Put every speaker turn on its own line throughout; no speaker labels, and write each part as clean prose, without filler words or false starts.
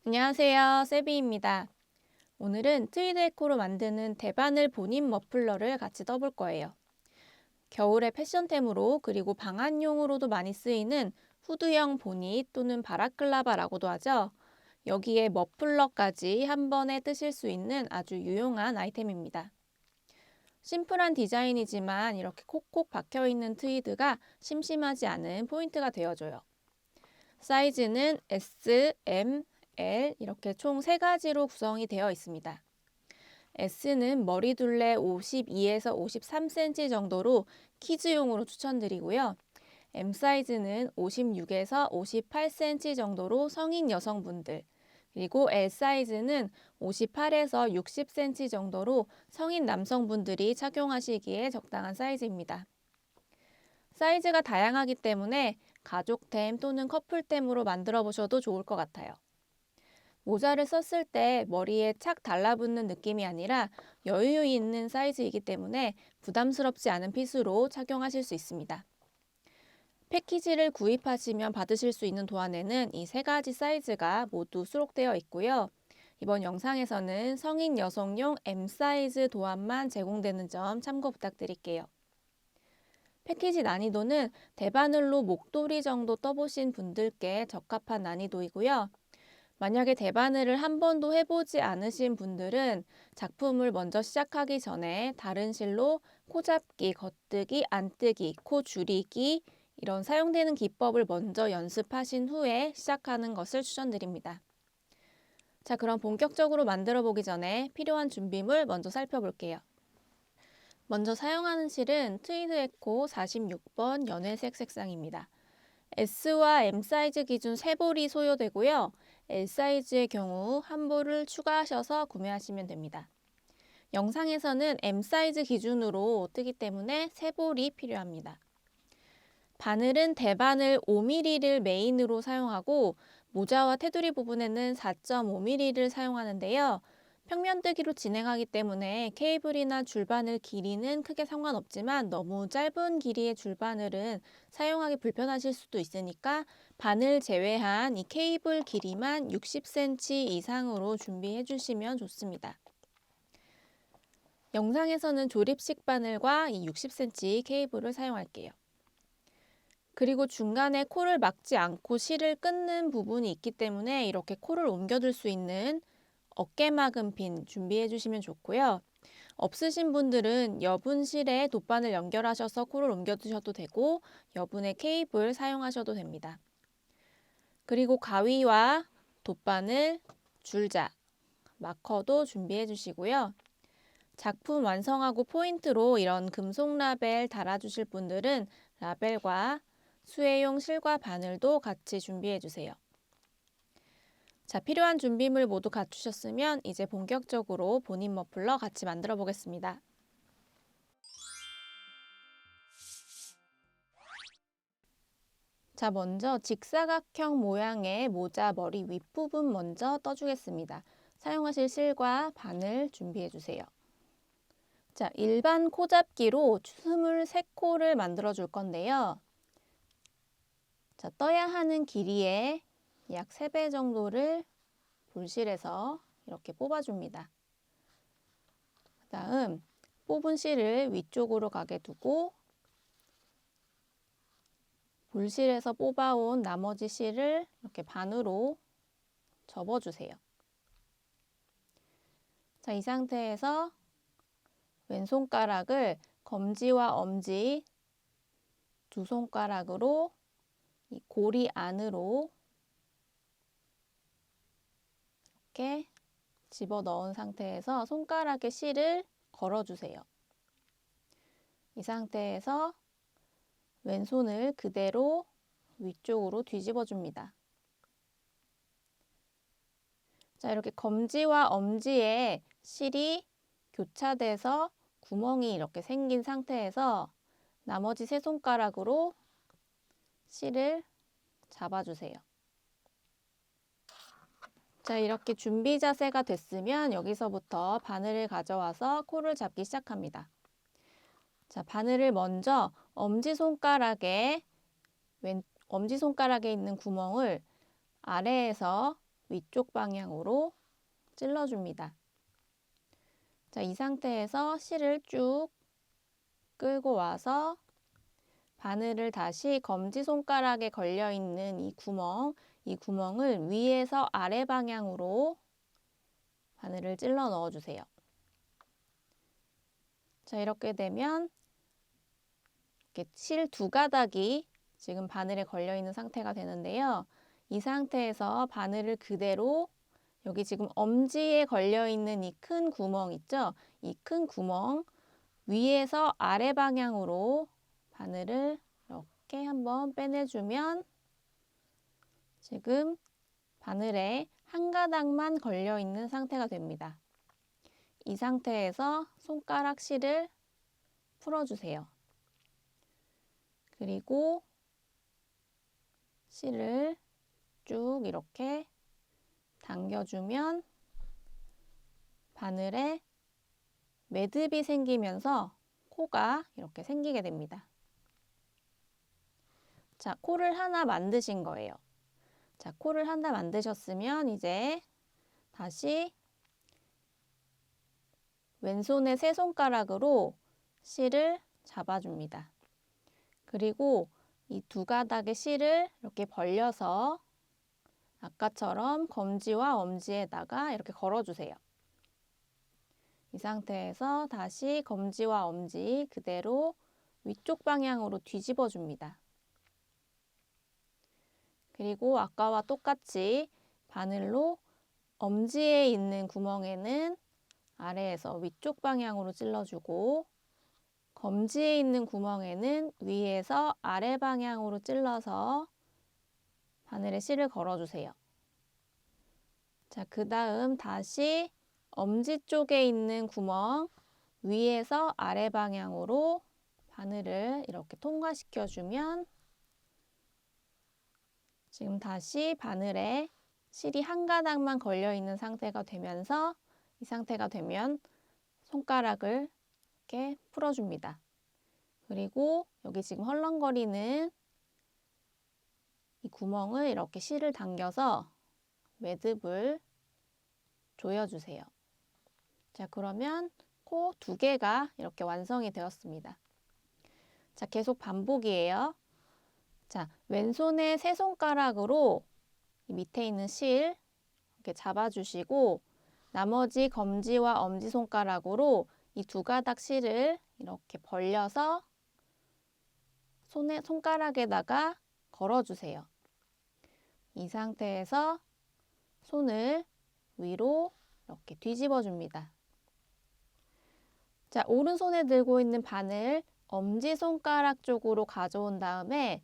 안녕하세요, 세비입니다. 오늘은 트위드 에코로 만드는 대바늘 본인 머플러를 같이 떠볼 거예요. 겨울의 패션템으로 그리고 방한용으로도 많이 쓰이는 후드형 보닛 또는 바라클라바라고도 하죠. 여기에 머플러까지 한 번에 뜨실 수 있는 아주 유용한 아이템입니다. 심플한 디자인이지만 이렇게 콕콕 박혀있는 트위드가 심심하지 않은 포인트가 되어줘요. 사이즈는 S, M, L 이렇게 총 3가지로 구성이 되어 있습니다. S는 머리둘레 52에서 53cm 정도로 키즈용으로 추천드리고요. M 사이즈는 56에서 58cm 정도로 성인 여성분들, 그리고 L 사이즈는 58에서 60cm 정도로 성인 남성분들이 착용하시기에 적당한 사이즈입니다. 사이즈가 다양하기 때문에 가족템 또는 커플템으로 만들어 보셔도 좋을 것 같아요. 모자를 썼을 때 머리에 착 달라붙는 느낌이 아니라 여유 있는 사이즈이기 때문에 부담스럽지 않은 핏으로 착용하실 수 있습니다. 패키지를 구입하시면 받으실 수 있는 도안에는 이 3가지 사이즈가 모두 수록되어 있고요. 이번 영상에서는 성인 여성용 M 사이즈 도안만 제공되는 점 참고 부탁드릴게요. 패키지 난이도는 대바늘로 목도리 정도 떠보신 분들께 적합한 난이도이고요. 만약에 대바늘을 한 번도 해보지 않으신 분들은 작품을 먼저 시작하기 전에 다른 실로 코 잡기, 겉뜨기, 안뜨기, 코 줄이기 이런 사용되는 기법을 먼저 연습하신 후에 시작하는 것을 추천드립니다. 자, 그럼 본격적으로 만들어 보기 전에 필요한 준비물 먼저 살펴볼게요. 먼저 사용하는 실은 트위드 에코 46번 연회색 색상입니다. S와 M 사이즈 기준 3볼이 소요되고요. L 사이즈의 경우 한 볼을 추가하셔서 구매하시면 됩니다. 영상에서는 M 사이즈 기준으로 뜨기 때문에 3볼이 필요합니다. 바늘은 대바늘 5mm를 메인으로 사용하고 모자와 테두리 부분에는 4.5mm를 사용하는데요. 평면뜨기로 진행하기 때문에 케이블이나 줄바늘 길이는 크게 상관없지만 너무 짧은 길이의 줄바늘은 사용하기 불편하실 수도 있으니까 바늘 제외한 이 케이블 길이만 60cm 이상으로 준비해 주시면 좋습니다. 영상에서는 조립식 바늘과 이 60cm 케이블을 사용할게요. 그리고 중간에 코를 막지 않고 실을 끊는 부분이 있기 때문에 이렇게 코를 옮겨둘 수 있는 어깨막은 핀 준비해 주시면 좋고요. 없으신 분들은 여분 실에 돗바늘 연결하셔서 코를 옮겨 두셔도 되고 여분의 케이블 사용하셔도 됩니다. 그리고 가위와 돗바늘, 줄자, 마커도 준비해 주시고요. 작품 완성하고 포인트로 이런 금속 라벨 달아주실 분들은 라벨과 수혜용 실과 바늘도 같이 준비해 주세요. 자, 필요한 준비물 모두 갖추셨으면 이제 본격적으로 본인 머플러 같이 만들어 보겠습니다. 자, 먼저 직사각형 모양의 모자 머리 윗부분 먼저 떠주겠습니다. 사용하실 실과 바늘 준비해 주세요. 자, 일반 코잡기로 23코를 만들어 줄 건데요. 자, 떠야 하는 길이의 약 3배 정도를 볼실에서 이렇게 뽑아줍니다. 그 다음 뽑은 실을 위쪽으로 가게 두고 볼실에서 뽑아온 나머지 실을 이렇게 반으로 접어주세요. 자, 이 상태에서 왼손가락을 검지와 엄지 두 손가락으로 이 고리 안으로 이렇게 집어넣은 상태에서 손가락에 실을 걸어주세요. 이 상태에서 왼손을 그대로 위쪽으로 뒤집어 줍니다. 자, 이렇게 검지와 엄지에 실이 교차돼서 구멍이 이렇게 생긴 상태에서 나머지 3손가락으로 실을 잡아주세요. 자, 이렇게 준비 자세가 됐으면 여기서부터 바늘을 가져와서 코를 잡기 시작합니다. 자, 바늘을 먼저 엄지손가락에 있는 구멍을 아래에서 위쪽 방향으로 찔러줍니다. 자, 이 상태에서 실을 쭉 끌고 와서 바늘을 다시 검지손가락에 걸려있는 이 구멍을 위에서 아래 방향으로 바늘을 찔러 넣어주세요. 자, 이렇게 되면 이렇게 실 두 가닥이 지금 바늘에 걸려있는 상태가 되는데요. 이 상태에서 바늘을 그대로 여기 지금 엄지에 걸려있는 이 큰 구멍 있죠? 이 큰 구멍 위에서 아래 방향으로 바늘을 이렇게 한번 빼내주면 지금 바늘에 한 가닥만 걸려있는 상태가 됩니다. 이 상태에서 손가락 실을 풀어주세요. 그리고 실을 쭉 이렇게 당겨주면 바늘에 매듭이 생기면서 코가 이렇게 생기게 됩니다. 자, 코를 하나 만드신 거예요. 자, 코를 하나 만드셨으면 이제 다시 왼손의 세 손가락으로 실을 잡아줍니다. 그리고 이 두 가닥의 실을 이렇게 벌려서 아까처럼 검지와 엄지에다가 이렇게 걸어주세요. 이 상태에서 다시 검지와 엄지 그대로 위쪽 방향으로 뒤집어 줍니다. 그리고 아까와 똑같이 바늘로 엄지에 있는 구멍에는 아래에서 위쪽 방향으로 찔러주고 검지에 있는 구멍에는 위에서 아래 방향으로 찔러서 바늘에 실을 걸어주세요. 자, 그 다음 다시 엄지 쪽에 있는 구멍 위에서 아래 방향으로 바늘을 이렇게 통과시켜주면 지금 다시 바늘에 실이 한 가닥만 걸려있는 상태가 되면서 이 상태가 되면 손가락을 이렇게 풀어줍니다. 그리고 여기 지금 헐렁거리는 이 구멍을 이렇게 실을 당겨서 매듭을 조여주세요. 자, 그러면 코 두 개가 이렇게 완성이 되었습니다. 자, 계속 반복이에요. 자, 왼손의 세 손가락으로 이 밑에 있는 실 이렇게 잡아주시고 나머지 검지와 엄지손가락으로 이 두 가닥 실을 이렇게 벌려서 손가락에다가 걸어주세요. 이 상태에서 손을 위로 이렇게 뒤집어 줍니다. 자, 오른손에 들고 있는 바늘 엄지손가락 쪽으로 가져온 다음에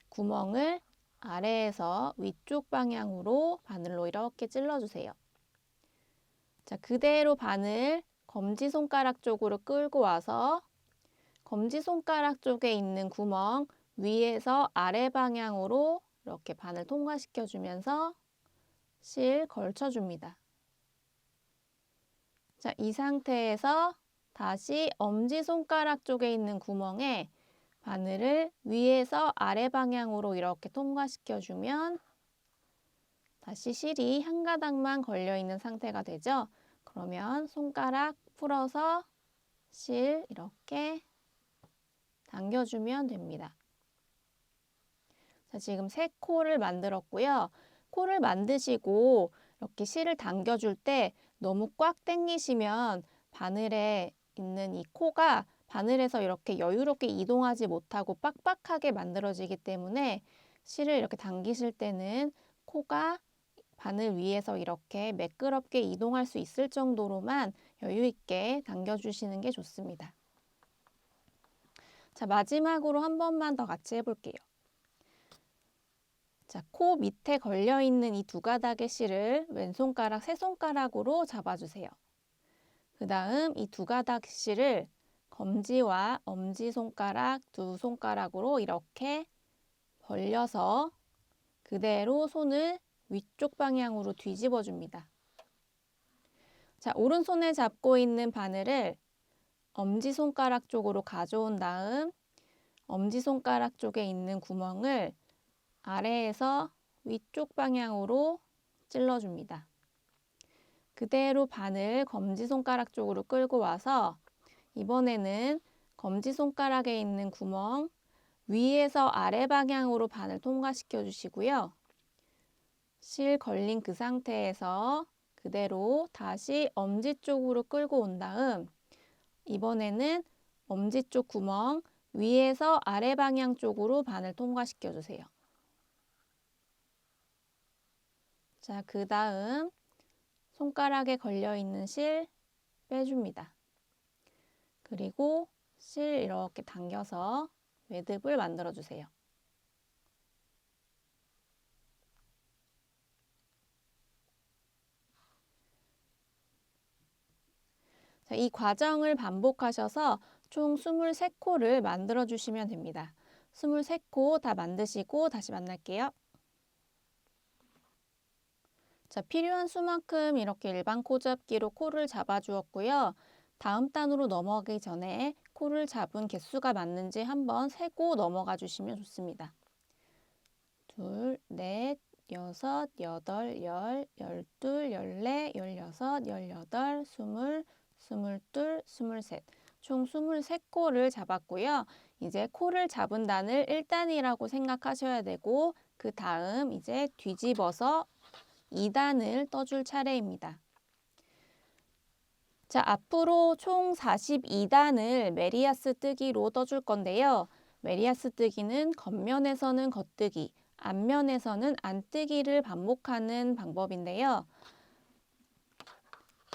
구멍을 아래에서 위쪽 방향으로 바늘로 이렇게 찔러주세요. 자, 그대로 바늘 검지손가락 쪽으로 끌고 와서 검지손가락 쪽에 있는 구멍 위에서 아래 방향으로 이렇게 바늘 통과시켜 주면서 실 걸쳐줍니다. 자, 이 상태에서 다시 엄지손가락 쪽에 있는 구멍에 바늘을 위에서 아래 방향으로 이렇게 통과시켜 주면 다시 실이 한 가닥만 걸려 있는 상태가 되죠. 그러면 손가락 풀어서 실 이렇게 당겨주면 됩니다. 자, 지금 세 코를 만들었고요. 코를 만드시고 이렇게 실을 당겨줄 때 너무 꽉 당기시면 바늘에 있는 이 코가 바늘에서 이렇게 여유롭게 이동하지 못하고 빡빡하게 만들어지기 때문에 실을 이렇게 당기실 때는 코가 바늘 위에서 이렇게 매끄럽게 이동할 수 있을 정도로만 여유 있게 당겨주시는 게 좋습니다. 자, 마지막으로 한 번만 더 같이 해볼게요. 자, 코 밑에 걸려있는 이 두 가닥의 실을 왼손가락, 세 손가락으로 잡아주세요. 그 다음 이 두 가닥 실을 검지와 엄지손가락 두 손가락으로 이렇게 벌려서 그대로 손을 위쪽 방향으로 뒤집어 줍니다. 자, 오른손에 잡고 있는 바늘을 엄지손가락 쪽으로 가져온 다음 엄지손가락 쪽에 있는 구멍을 아래에서 위쪽 방향으로 찔러줍니다. 그대로 바늘 검지손가락 쪽으로 끌고 와서 이번에는 검지손가락에 있는 구멍 위에서 아래 방향으로 바늘 통과시켜 주시고요. 실 걸린 그 상태에서 그대로 다시 엄지 쪽으로 끌고 온 다음 이번에는 엄지 쪽 구멍 위에서 아래 방향 쪽으로 바늘 통과시켜 주세요. 자, 그 다음 손가락에 걸려 있는 실 빼줍니다. 그리고 실 이렇게 당겨서 매듭을 만들어 주세요. 자, 이 과정을 반복하셔서 총 23코를 만들어 주시면 됩니다. 23코 다 만드시고 다시 만날게요. 자, 필요한 수만큼 이렇게 일반 코 잡기로 코를 잡아 주었고요. 다음 단으로 넘어가기 전에 코를 잡은 개수가 맞는지 한번 세고 넘어가 주시면 좋습니다. 둘, 넷, 여섯, 여덟, 열, 열둘, 열네, 열여섯, 열여덟, 스물, 스물둘, 스물셋. 총 23코를 잡았고요. 이제 코를 잡은 단을 1단이라고 생각하셔야 되고 그 다음 이제 뒤집어서 2단을 떠줄 차례입니다. 자, 앞으로 총 42단을 메리아스 뜨기로 떠줄 건데요. 메리아스 뜨기는 겉면에서는 겉뜨기, 앞면에서는 안뜨기를 반복하는 방법인데요.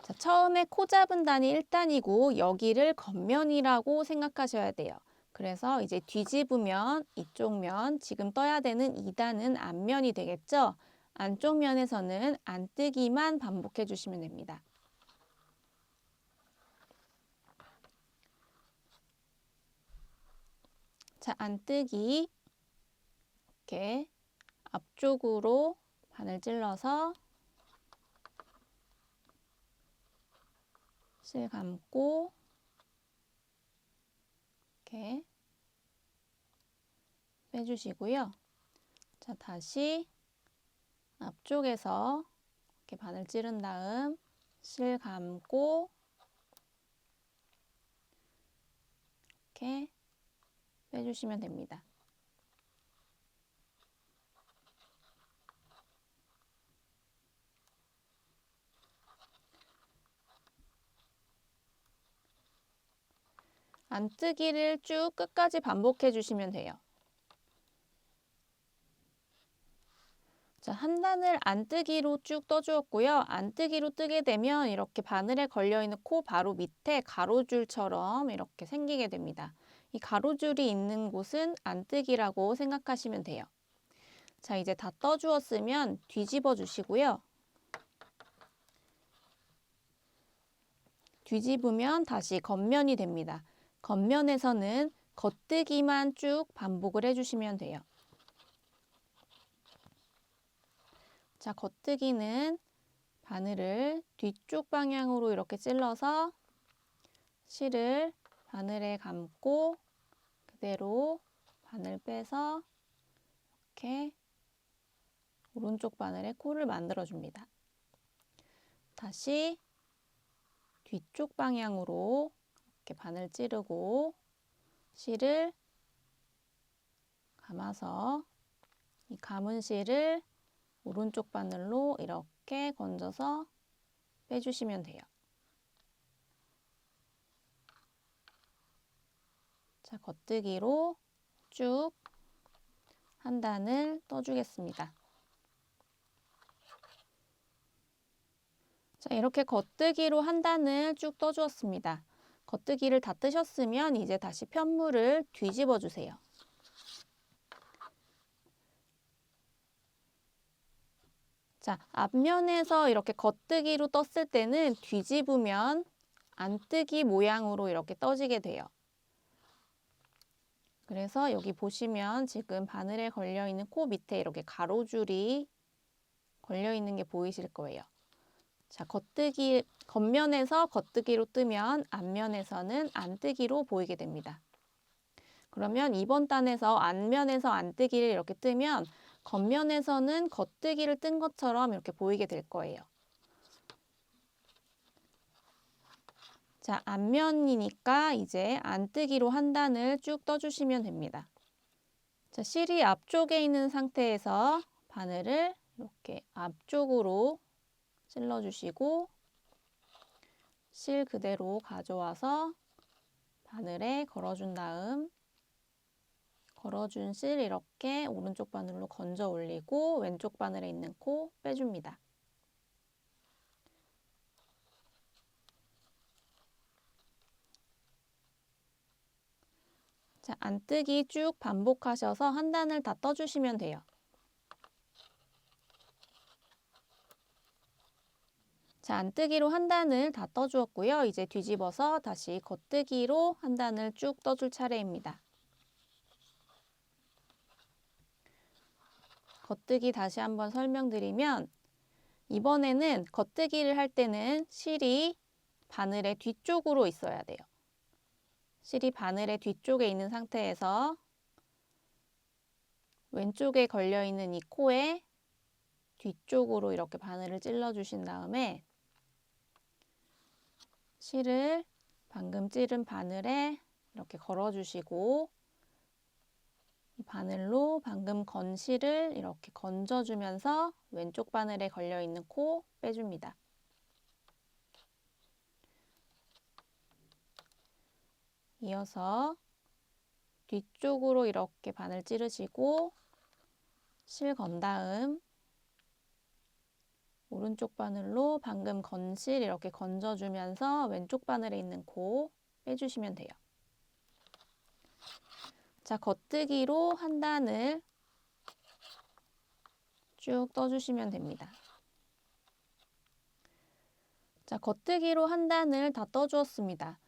자, 처음에 코 잡은 단이 1단이고 여기를 겉면이라고 생각하셔야 돼요. 그래서 이제 뒤집으면 이쪽 면, 지금 떠야 되는 2단은 앞면이 되겠죠? 안쪽 면에서는 안뜨기만 반복해 주시면 됩니다. 자, 안뜨기 이렇게 앞쪽으로 바늘 찔러서 실 감고 이렇게 빼주시고요. 자, 다시 앞쪽에서 이렇게 바늘 찌른 다음 실 감고 이렇게 빼주시면 됩니다. 안뜨기를 쭉 끝까지 반복해 주시면 돼요. 자, 한 단을 안뜨기로 쭉 떠주었고요. 안뜨기로 뜨게 되면 이렇게 바늘에 걸려있는 코 바로 밑에 가로줄처럼 이렇게 생기게 됩니다. 이 가로줄이 있는 곳은 안뜨기라고 생각하시면 돼요. 자, 이제 다 떠주었으면 뒤집어 주시고요. 뒤집으면 다시 겉면이 됩니다. 겉면에서는 겉뜨기만 쭉 반복을 해주시면 돼요. 자, 겉뜨기는 바늘을 뒤쪽 방향으로 이렇게 찔러서 실을 바늘에 감고 그대로 바늘 빼서 이렇게 오른쪽 바늘에 코를 만들어 줍니다. 다시 뒤쪽 방향으로 이렇게 바늘 찌르고 실을 감아서 이 감은 실을 오른쪽 바늘로 이렇게 건져서 빼주시면 돼요. 자, 겉뜨기로 쭉 한 단을 떠주겠습니다. 자, 이렇게 겉뜨기로 한 단을 쭉 떠주었습니다. 겉뜨기를 다 뜨셨으면 이제 다시 편물을 뒤집어 주세요. 자, 앞면에서 이렇게 겉뜨기로 떴을 때는 뒤집으면 안뜨기 모양으로 이렇게 떠지게 돼요. 그래서 여기 보시면 지금 바늘에 걸려있는 코 밑에 이렇게 가로줄이 걸려있는 게 보이실 거예요. 자, 겉면에서 겉뜨기로 뜨면 앞면에서는 안뜨기로 보이게 됩니다. 그러면 이번 단에서 앞면에서 안뜨기를 이렇게 뜨면 겉면에서는 겉뜨기를 뜬 것처럼 이렇게 보이게 될 거예요. 자, 앞면이니까 이제 안뜨기로 한 단을 쭉 떠주시면 됩니다. 자, 실이 앞쪽에 있는 상태에서 바늘을 이렇게 앞쪽으로 찔러주시고 실 그대로 가져와서 바늘에 걸어준 다음 걸어준 실 이렇게 오른쪽 바늘로 건져 올리고 왼쪽 바늘에 있는 코 빼줍니다. 자, 안뜨기 쭉 반복하셔서 한 단을 다 떠주시면 돼요. 자, 안뜨기로 한 단을 다 떠주었고요. 이제 뒤집어서 다시 겉뜨기로 한 단을 쭉 떠줄 차례입니다. 겉뜨기 다시 한번 설명드리면 이번에는 겉뜨기를 할 때는 실이 바늘의 뒤쪽으로 있어야 돼요. 실이 바늘의 뒤쪽에 있는 상태에서 왼쪽에 걸려있는 이 코에 뒤쪽으로 이렇게 바늘을 찔러주신 다음에 실을 방금 찌른 바늘에 이렇게 걸어주시고 이 바늘로 방금 건 실을 이렇게 건져주면서 왼쪽 바늘에 걸려있는 코 빼줍니다. 이어서 뒤쪽으로 이렇게 바늘 찌르시고 실 건 다음 오른쪽 바늘로 방금 건 실 이렇게 건져주면서 왼쪽 바늘에 있는 코 빼주시면 돼요. 자, 겉뜨기로 한 단을 쭉 떠주시면 됩니다. 자, 겉뜨기로 한 단을 다 떠주었습니다.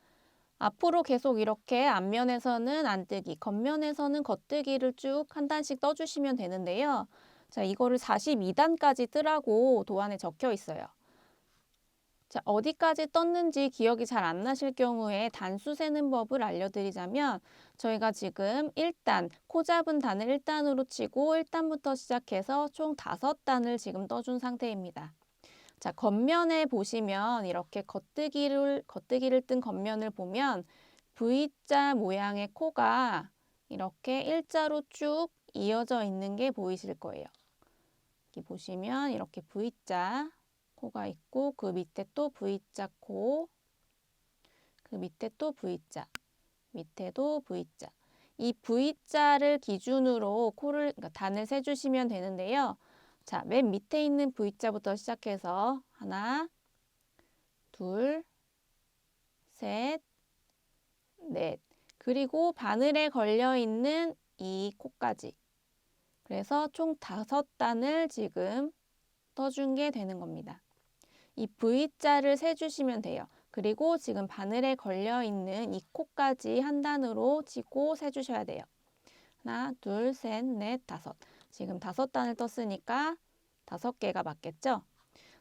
앞으로 계속 이렇게 앞면에서는 안뜨기, 겉면에서는 겉뜨기를 쭉 한 단씩 떠주시면 되는데요. 자, 이거를 42단까지 뜨라고 도안에 적혀 있어요. 자, 어디까지 떴는지 기억이 잘 안 나실 경우에 단수 세는 법을 알려드리자면 저희가 지금 1단, 코 잡은 단을 1단으로 치고 1단부터 시작해서 총 5단을 지금 떠준 상태입니다. 자, 겉면에 보시면 이렇게 겉뜨기를 뜬 겉면을 보면 V자 모양의 코가 이렇게 일자로 쭉 이어져 있는 게 보이실 거예요. 여기 보시면 이렇게 V자 코가 있고 그 밑에 또 V자 코, 그 밑에 또 V자, 밑에도 V자. 이 V자를 기준으로 그러니까 단을 세주시면 되는데요. 자, 맨 밑에 있는 V자부터 시작해서 하나, 둘, 셋, 넷. 그리고 바늘에 걸려있는 이 코까지. 그래서 총 5단을 지금 떠준 게 되는 겁니다. 이 V자를 세주시면 돼요. 그리고 지금 바늘에 걸려있는 이 코까지 한 단으로 치고 세주셔야 돼요. 하나, 둘, 셋, 넷, 다섯. 지금 5단을 떴으니까 5개가 맞겠죠?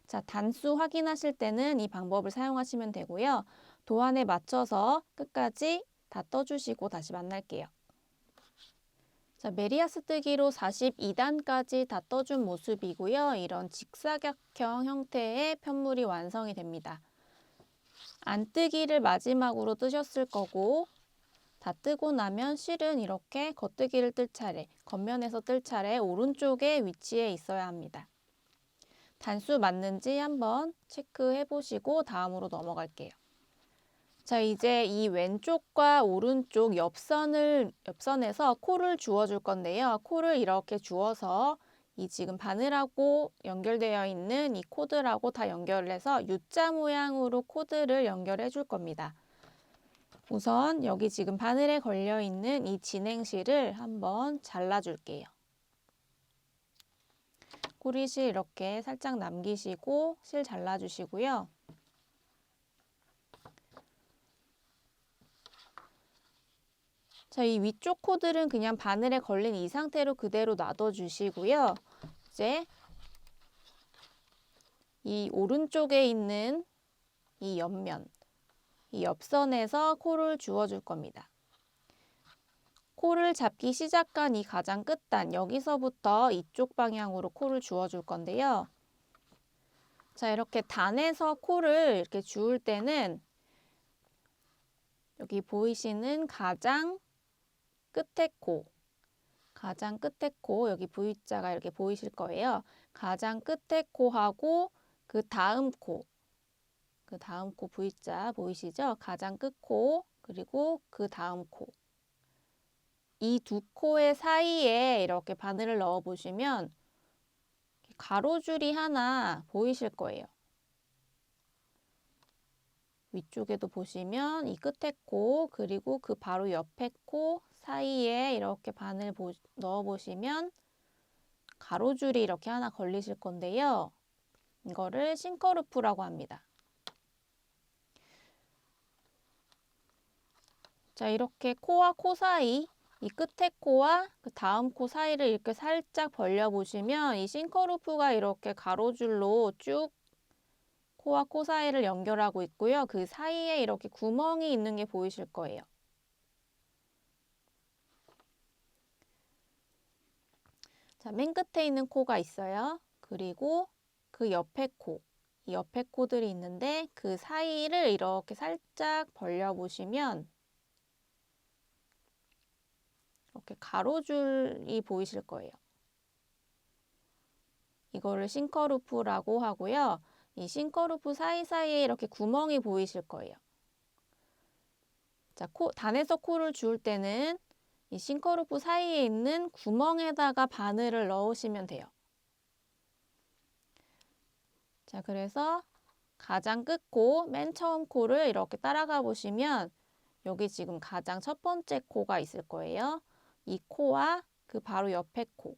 자, 단수 확인하실 때는 이 방법을 사용하시면 되고요. 도안에 맞춰서 끝까지 다 떠주시고 다시 만날게요. 자, 메리아스 뜨기로 42단까지 다 떠준 모습이고요. 이런 직사각형 형태의 편물이 완성이 됩니다. 안뜨기를 마지막으로 뜨셨을 거고 다 뜨고 나면 실은 이렇게 겉뜨기를 뜰 차례, 겉면에서 뜰 차례 오른쪽에 위치해 있어야 합니다. 단수 맞는지 한번 체크해 보시고 다음으로 넘어갈게요. 자, 이제 이 왼쪽과 오른쪽 옆선에서 코를 주워줄 건데요. 코를 이렇게 주워서 이 지금 바늘하고 연결되어 있는 이 코드하고 다 연결해서 U자 모양으로 코드를 연결해 줄 겁니다. 우선 여기 지금 바늘에 걸려 있는 이 진행실을 한번 잘라줄게요. 꼬리실 이렇게 살짝 남기시고 실 잘라주시고요. 자, 이 위쪽 코들은 그냥 바늘에 걸린 이 상태로 그대로 놔둬주시고요. 이제 이 오른쪽에 있는 이 옆면, 이 옆선에서 코를 주워줄 겁니다. 코를 잡기 시작한 이 가장 끝단, 여기서부터 이쪽 방향으로 코를 주워줄 건데요. 자, 이렇게 단에서 코를 이렇게 주울 때는 여기 보이시는 가장 끝에 코, 가장 끝에 코, 여기 V자가 이렇게 보이실 거예요. 가장 끝에 코하고 그 다음 코, V자 보이시죠? 가장 끝 코, 그리고 그 다음 코. 이 두 코의 사이에 이렇게 바늘을 넣어 보시면 가로줄이 하나 보이실 거예요. 위쪽에도 보시면 이 끝에 코, 그리고 그 바로 옆에 코 사이에 이렇게 바늘 넣어 보시면 가로줄이 이렇게 하나 걸리실 건데요. 이거를 싱커루프라고 합니다. 자, 이렇게 코와 코 사이, 이 끝에 코와 그 다음 코 사이를 이렇게 살짝 벌려 보시면 이 싱커루프가 이렇게 가로줄로 쭉 코와 코 사이를 연결하고 있고요. 그 사이에 이렇게 구멍이 있는 게 보이실 거예요. 자, 맨 끝에 있는 코가 있어요. 그리고 그 옆에 코, 이 옆에 코들이 있는데 그 사이를 이렇게 살짝 벌려 보시면 이렇게 가로줄이 보이실 거예요. 이거를 싱커루프라고 하고요. 이 싱커루프 사이사이에 이렇게 구멍이 보이실 거예요. 자, 단에서 코를 주울 때는 이 싱커루프 사이에 있는 구멍에다가 바늘을 넣으시면 돼요. 자, 그래서 가장 끝 코, 맨 처음 코를 이렇게 따라가 보시면 여기 지금 가장 첫 번째 코가 있을 거예요. 이 코와 그 바로 옆에 코,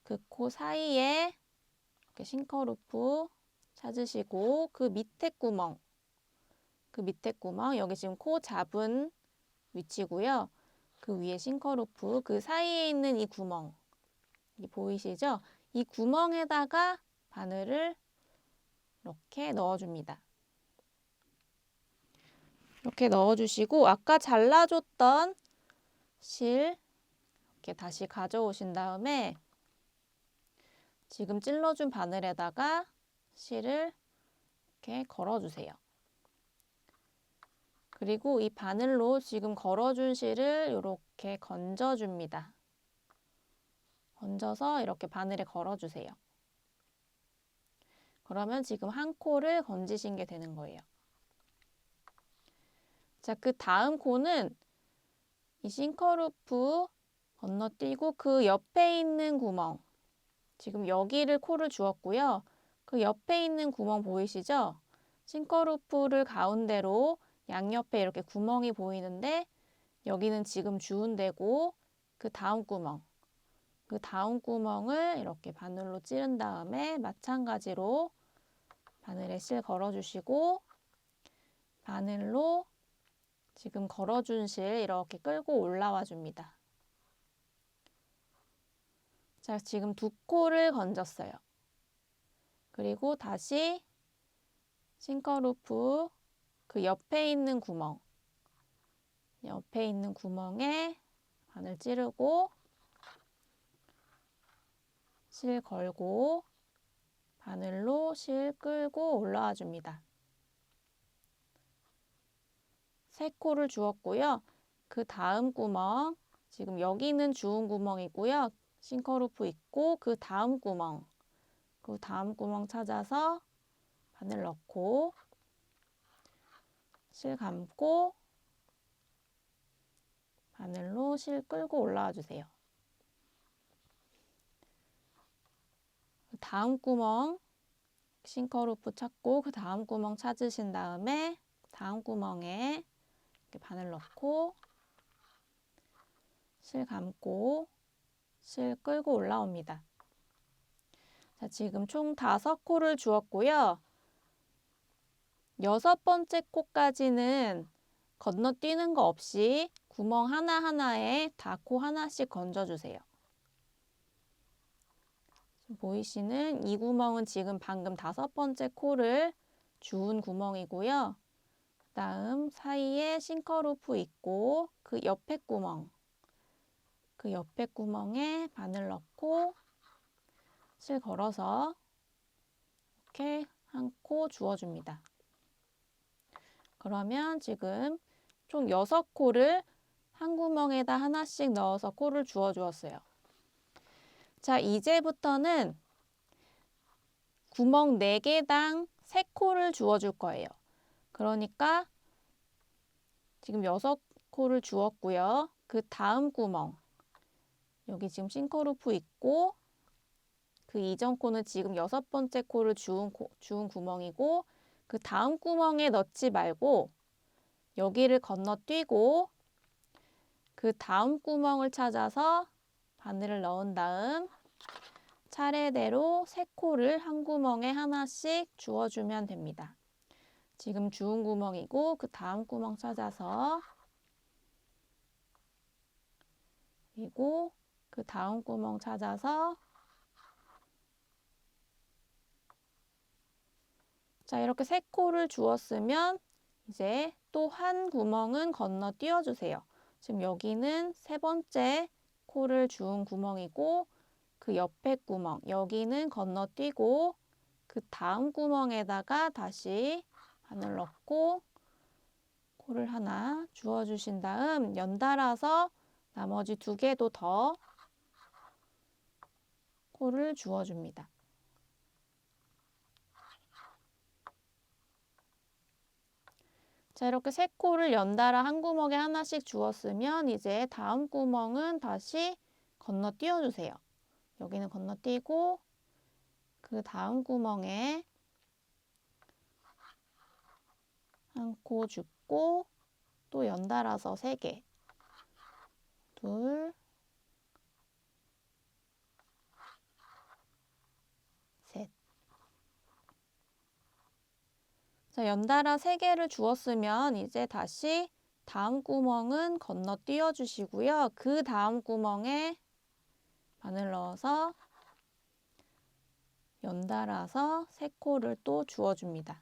그 코 사이에 이렇게 싱커루프 찾으시고 그 밑에 구멍, 여기 지금 코 잡은 위치고요. 그 위에 싱커루프, 그 사이에 있는 이 구멍, 이 보이시죠? 이 구멍에다가 바늘을 이렇게 넣어줍니다. 이렇게 넣어주시고 아까 잘라줬던 실 이렇게 다시 가져오신 다음에 지금 찔러준 바늘에다가 실을 이렇게 걸어주세요. 그리고 이 바늘로 지금 걸어준 실을 이렇게 건져줍니다. 건져서 이렇게 바늘에 걸어주세요. 그러면 지금 한 코를 건지신 게 되는 거예요. 자, 그 다음 코는 이 싱커루프 건너뛰고 그 옆에 있는 구멍, 지금 여기를 코를 주었고요. 그 옆에 있는 구멍 보이시죠? 싱커루프를 가운데로 양옆에 이렇게 구멍이 보이는데 여기는 지금 주운 데고 그 다음 구멍을 이렇게 바늘로 찌른 다음에 마찬가지로 바늘에 실 걸어주시고 바늘로 지금 걸어준 실 이렇게 끌고 올라와 줍니다. 자, 지금 두 코를 건졌어요. 그리고 다시 싱커루프 그 옆에 있는 구멍에 바늘 찌르고 실 걸고 바늘로 실 끌고 올라와 줍니다. 세 코를 주었고요. 그 다음 구멍, 지금 여기는 주운 구멍이고요. 싱커루프 있고 그 다음 구멍 찾아서 바늘 넣고 실 감고 바늘로 실 끌고 올라와 주세요. 그 다음 구멍 싱커루프 찾고 그 다음 구멍 찾으신 다음에 다음 구멍에 이렇게 바늘 넣고 실 감고 실 끌고 올라옵니다. 자, 지금 총 5코를 주었고요. 6번째 코까지는 건너뛰는 거 없이 구멍 하나하나에 다 코 하나씩 건져주세요. 보이시는 이 구멍은 지금 방금 5번째 코를 주운 구멍이고요. 다음 사이에 싱커루프 있고 그 옆에 구멍에 바늘 넣고 실 걸어서 이렇게 한 코 주워줍니다. 그러면 지금 총 6코를 한 구멍에다 하나씩 넣어서 코를 주워주었어요. 자, 이제부터는 구멍 4개당 3코를 주워줄 거예요. 그러니까 지금 6코를 주웠고요. 그 다음 구멍, 여기 지금 싱커루프 있고 그 이전 코는 지금 6번째 코를 주운 구멍이고 그 다음 구멍에 넣지 말고 여기를 건너뛰고 그 다음 구멍을 찾아서 바늘을 넣은 다음 차례대로 3코를 한 구멍에 하나씩 주워주면 됩니다. 지금 주운 구멍이고 그 다음 구멍 찾아서 그리고 그 다음 구멍 찾아서 자, 이렇게 3코를 주웠으면 이제 또 한 구멍은 건너뛰어 주세요. 지금 여기는 3번째 코를 주운 구멍이고 그 옆에 구멍, 여기는 건너뛰고 그 다음 구멍에다가 다시 바늘 넣고 코를 하나 주워주신 다음 연달아서 나머지 2개도 더 코를 주워줍니다. 자, 이렇게 3코를 연달아 한 구멍에 하나씩 주웠으면 이제 다음 구멍은 다시 건너뛰어 주세요. 여기는 건너뛰고 그 다음 구멍에 한 코 줍고 또 연달아서 3개, 둘, 셋. 자, 연달아 3개를 주었으면 이제 다시 다음 구멍은 건너뛰어 주시고요. 그 다음 구멍에 바늘 넣어서 연달아서 3코를 또 주워줍니다.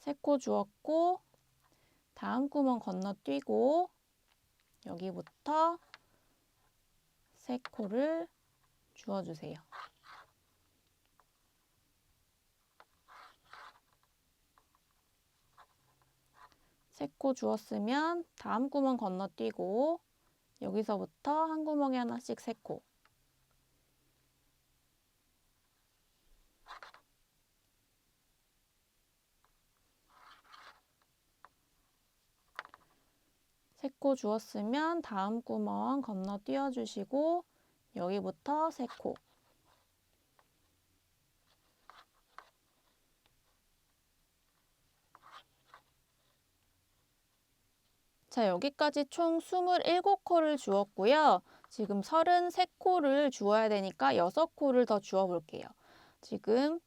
3코 주었고 다음 구멍 건너뛰고 여기부터 3코를 주워주세요. 3코 주었으면 다음 구멍 건너뛰고 여기서부터 한 구멍에 하나씩 3코. 세 코 주었으면 다음 구멍 건너뛰어 주시고 여기부터 3코. 자, 여기까지 총 27코를 주었고요. 지금 33코를 주어야 되니까 6코를 더 주어 볼게요. 지금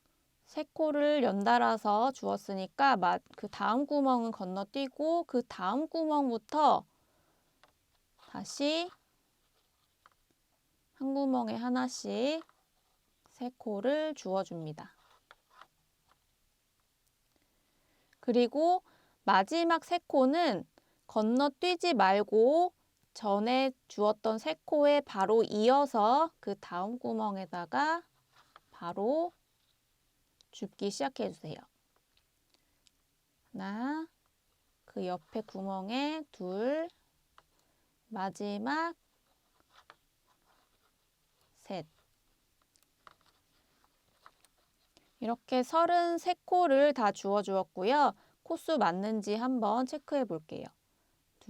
3코를 연달아서 주었으니까 그 다음 구멍은 건너뛰고 그 다음 구멍부터 다시 한 구멍에 하나씩 3코를 주어줍니다. 그리고 마지막 3코는 건너뛰지 말고 전에 주었던 3코에 바로 이어서 그 다음 구멍에다가 바로 줍기 시작해 주세요. 하나, 그 옆에 구멍에 2, 마지막 셋. 이렇게 33코를 다 주워 주었고요. 코수 맞는지 한번 체크해 볼게요. 2,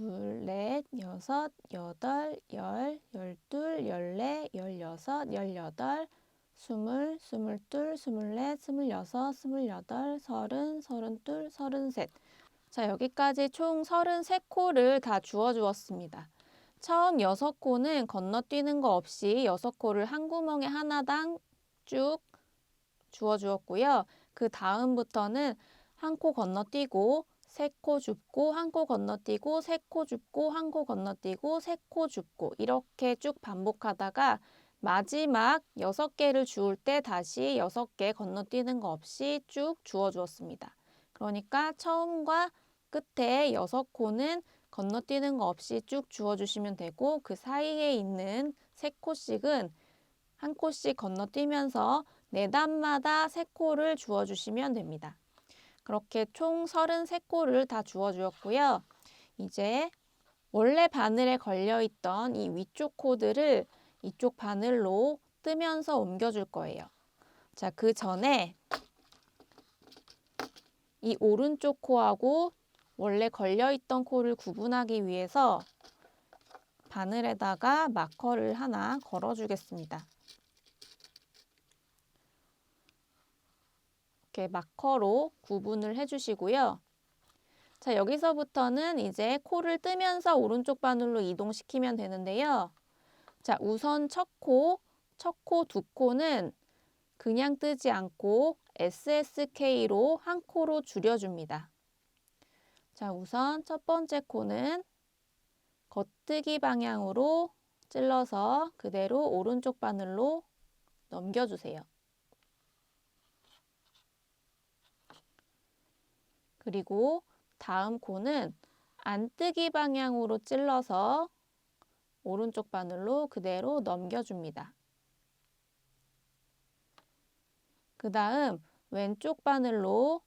4, 6, 8, 10, 12, 14, 16, 18, 20, 22, 24, 26, 28, 30, 32, 33. 자, 여기까지 총 33코를 다 주워 주었습니다. 처음 6코는 건너뛰는 거 없이 6코를 한 구멍에 하나당 쭉 주워 주었고요. 그 다음부터는 한 코 건너뛰고 3코 줍고 한 코 건너뛰고 3코 줍고 한 코 건너뛰고 3코 줍고 이렇게 쭉 반복하다가 마지막 6개를 주울 때 다시 6개 건너뛰는 거 없이 쭉 주워 주었습니다. 그러니까 처음과 끝에 6코는 건너뛰는 거 없이 쭉 주워주시면 되고 그 사이에 있는 3코씩은 한 코씩 건너뛰면서 4단마다 3코를 주워주시면 됩니다. 그렇게 총 33코를 다 주워주었고요. 이제 원래 바늘에 걸려있던 이 위쪽 코들을 이쪽 바늘로 뜨면서 옮겨줄 거예요. 자, 그 전에 이 오른쪽 코하고 원래 걸려있던 코를 구분하기 위해서 바늘에다가 마커를 하나 걸어주겠습니다. 이렇게 마커로 구분을 해주시고요. 자, 여기서부터는 이제 코를 뜨면서 오른쪽 바늘로 이동시키면 되는데요. 자, 우선 첫 코 2코는 그냥 뜨지 않고 SSK로 한 코로 줄여줍니다. 자, 우선 첫 번째 코는 겉뜨기 방향으로 찔러서 그대로 오른쪽 바늘로 넘겨주세요. 그리고 다음 코는 안뜨기 방향으로 찔러서 오른쪽 바늘로 그대로 넘겨줍니다. 그 다음 왼쪽 바늘로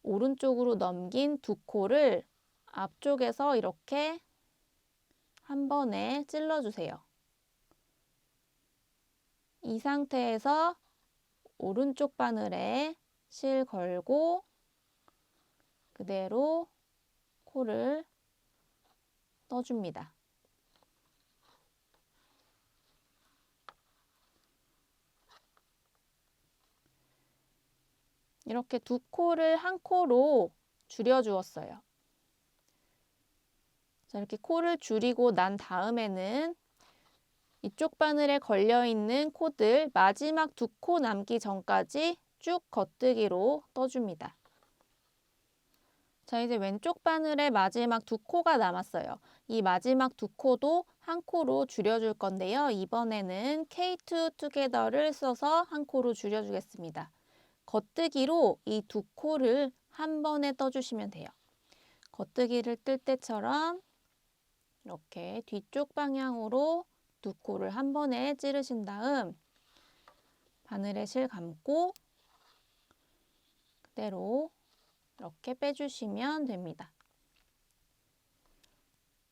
오른쪽으로 넘긴 2코를 앞쪽에서 이렇게 한 번에 찔러주세요. 이 상태에서 오른쪽 바늘에 실 걸고 그대로 코를 떠줍니다. 이렇게 2코를 한 코로 줄여주었어요. 자, 이렇게 코를 줄이고 난 다음에는 이쪽 바늘에 걸려있는 코들 마지막 2코 남기 전까지 쭉 겉뜨기로 떠줍니다. 자, 이제 왼쪽 바늘에 마지막 2코가 남았어요. 이 마지막 2코도 한 코로 줄여줄 건데요. 이번에는 K2 together를 써서 한 코로 줄여주겠습니다. 겉뜨기로 이 2코를 한 번에 떠주시면 돼요. 겉뜨기를 뜰 때처럼 이렇게 뒤쪽 방향으로 2코를 한 번에 찌르신 다음 바늘에 실 감고 그대로 이렇게 빼주시면 됩니다.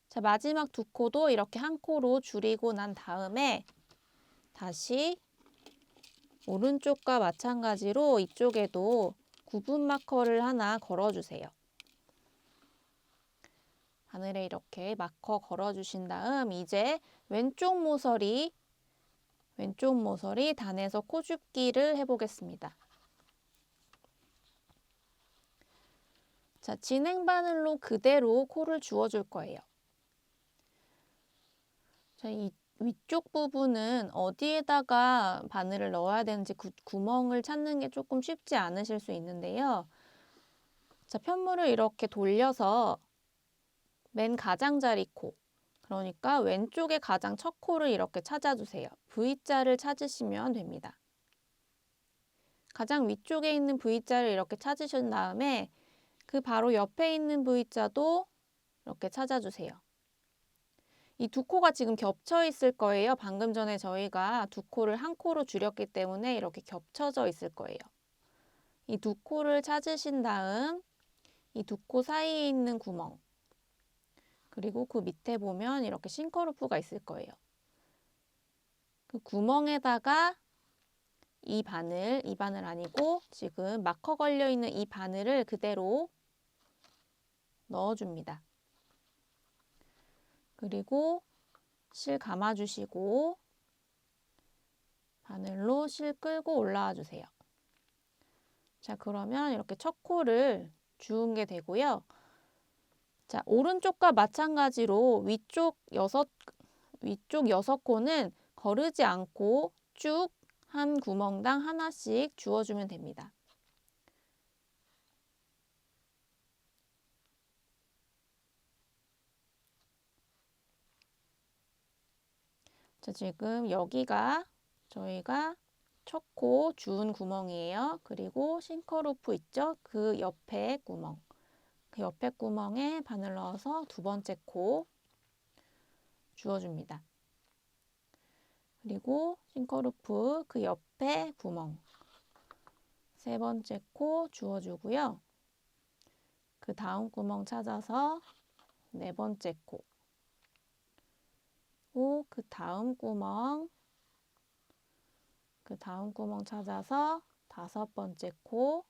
자, 마지막 2코도 이렇게 한 코로 줄이고 난 다음에 다시 오른쪽과 마찬가지로 이쪽에도 구분 마커를 하나 걸어주세요. 바늘에 이렇게 마커 걸어주신 다음 이제 왼쪽 모서리 단에서 코줍기를 해보겠습니다. 자, 진행 바늘로 그대로 코를 주워줄 거예요. 자, 이 위쪽 부분은 어디에다가 바늘을 넣어야 되는지 구멍을 찾는 게 조금 쉽지 않으실 수 있는데요. 자, 편물을 이렇게 돌려서 맨 가장자리 코, 그러니까 왼쪽에 가장 첫 코를 이렇게 찾아주세요. V자를 찾으시면 됩니다. 가장 위쪽에 있는 V자를 이렇게 찾으신 다음에 그 바로 옆에 있는 V자도 이렇게 찾아주세요. 이 2코가 지금 겹쳐 있을 거예요. 방금 전에 저희가 2코를 한 코로 줄였기 때문에 이렇게 겹쳐져 있을 거예요. 이 2코를 찾으신 다음 이 2코 사이에 있는 구멍, 그리고 그 밑에 보면 이렇게 싱커루프가 있을 거예요. 그 구멍에다가 이 바늘 아니고 지금 마커 걸려 있는 이 바늘을 그대로 넣어줍니다. 그리고 실 감아주시고 바늘로 실 끌고 올라와 주세요. 자, 그러면 이렇게 첫 코를 주운 게 되고요. 자, 오른쪽과 마찬가지로 위쪽 6코는 거르지 않고 쭉 한 구멍당 하나씩 주워주면 됩니다. 자, 지금 여기가 저희가 첫 코 주운 구멍이에요. 그리고 싱커루프 있죠? 그 옆에 구멍. 그 옆에 구멍에 바늘 넣어서 두 번째 코 주워줍니다. 그리고 싱커루프 그 옆에 구멍. 세 번째 코 주워주고요. 그 다음 구멍 찾아서 네 번째 코. 그 다음 구멍. 그 다음 구멍 찾아서 다섯 번째 코.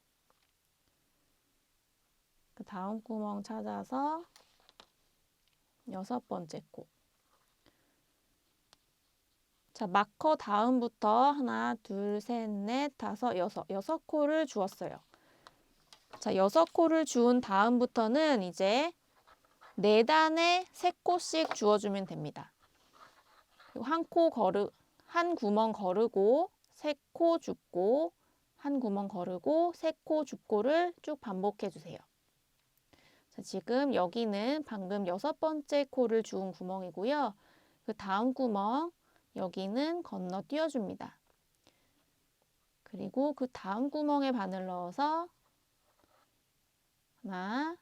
그 다음 구멍 찾아서 여섯 번째 코. 자, 마커 다음부터 하나, 둘, 셋, 넷, 다섯, 여섯 코를 주었어요. 자, 여섯 코를 주운 다음부터는 이제 네 단에 세 코씩 주워주면 됩니다. 한 구멍 거르고 세 코 줍고 한 구멍 거르고 세 코 줍고를 쭉 반복해 주세요. 자, 지금 여기는 방금 여섯 번째 코를 주운 구멍이고요. 그 다음 구멍 여기는 건너 띄워줍니다. 그리고 그 다음 구멍에 바늘 넣어서 하나,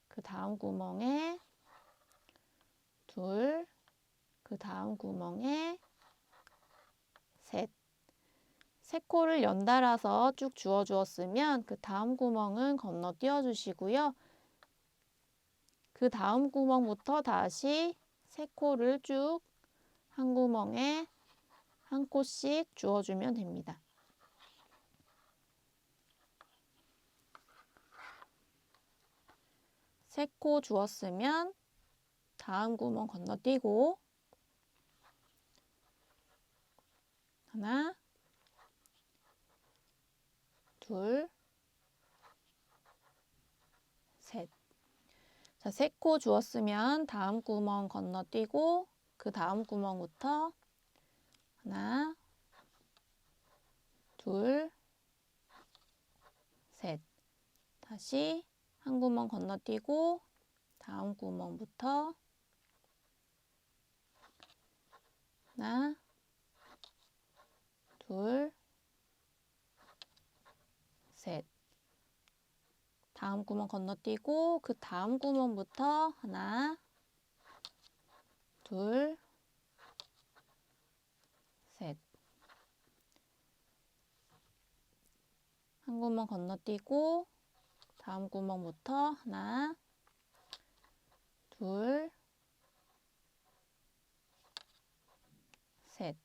그 다음 구멍에 둘, 그 다음 구멍에 셋. 세 코를 연달아서 쭉 주워 주었으면 그 다음 구멍은 건너 띄워 주시고요. 그 다음 구멍부터 다시 세 코를 쭉 한 구멍에 한 코씩 주워주면 됩니다. 세 코 주었으면 다음 구멍 건너뛰고 하나, 둘, 셋. 자, 세 코 주었으면 다음 구멍 건너뛰고 그 다음 구멍부터 하나, 둘, 셋. 다시 한 구멍 건너뛰고 다음 구멍부터 하나, 둘, 셋. 다음 구멍 건너뛰고 그 다음 구멍부터 하나, 둘, 셋. 한 구멍 건너뛰고 다음 구멍부터 하나, 둘, 셋.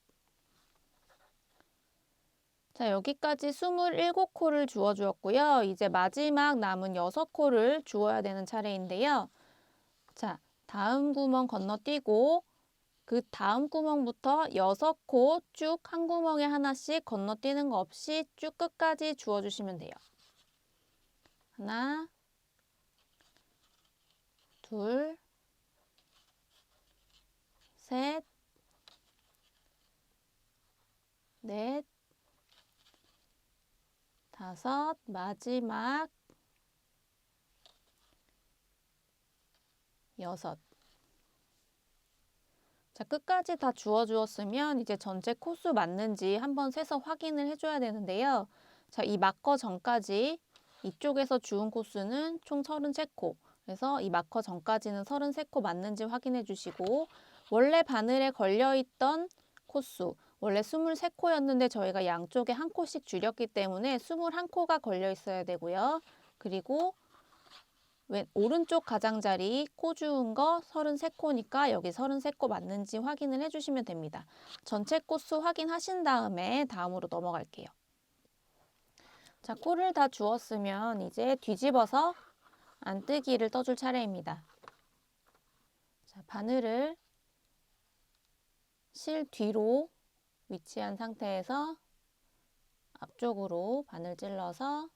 자, 여기까지 27코를 주워 주었고요. 이제 마지막 남은 6코를 주워야 되는 차례인데요. 자, 다음 구멍 건너뛰고 그 다음 구멍부터 6코 쭉 한 구멍에 하나씩 건너뛰는 거 없이 쭉 끝까지 주워 주시면 돼요. 하나, 둘, 셋, 넷, 다섯, 마지막 여섯. 자, 끝까지 다 주워 주었으면 이제 전체 코수 맞는지 한번 세서 확인을 해줘야 되는데요. 자, 이 마커 전까지 이쪽에서 주운 코수는 총 33코. 그래서 이 마커 전까지는 33코 맞는지 확인해 주시고 원래 바늘에 걸려있던 코수 원래 23코였는데 저희가 양쪽에 한 코씩 줄였기 때문에 21코가 걸려 있어야 되고요. 그리고 오른쪽 가장자리 코 주운 거 33코니까 여기 33코 맞는지 확인을 해주시면 됩니다. 전체 코수 확인하신 다음에 다음으로 넘어갈게요. 자, 코를 다 주었으면 이제 뒤집어서 안뜨기를 떠줄 차례입니다. 자, 바늘을 실 뒤로 위치한 상태에서 앞쪽으로 바늘 찔러서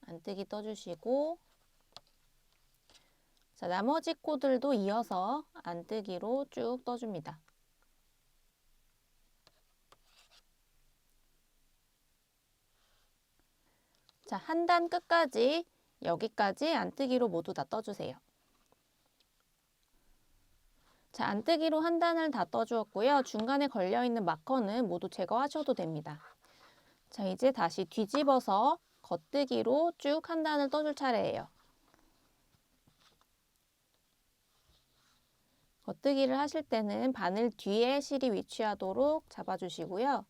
안뜨기 떠주시고 자, 나머지 코들도 이어서 안뜨기로 쭉 떠줍니다. 자, 한 단 끝까지 여기까지 안뜨기로 모두 다 떠주세요. 자, 안뜨기로 한 단을 다 떠주었고요. 중간에 걸려있는 마커는 모두 제거하셔도 됩니다. 자, 이제 다시 뒤집어서 겉뜨기로 쭉 한 단을 떠줄 차례예요. 겉뜨기를 하실 때는 바늘 뒤에 실이 위치하도록 잡아주시고요.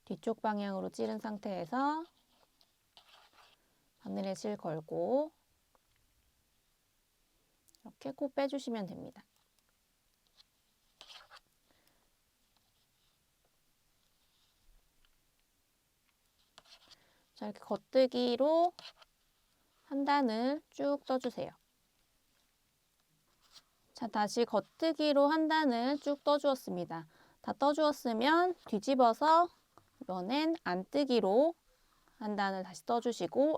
뒤쪽 방향으로 찌른 상태에서 바늘에 실 걸고 이렇게 코 빼주시면 됩니다. 자, 이렇게 겉뜨기로 한 단을 쭉 떠주세요. 자, 다시 겉뜨기로 한 단을 쭉 떠주었습니다. 다 떠주었으면 뒤집어서 이번엔 안뜨기로 한 단을 다시 떠주시고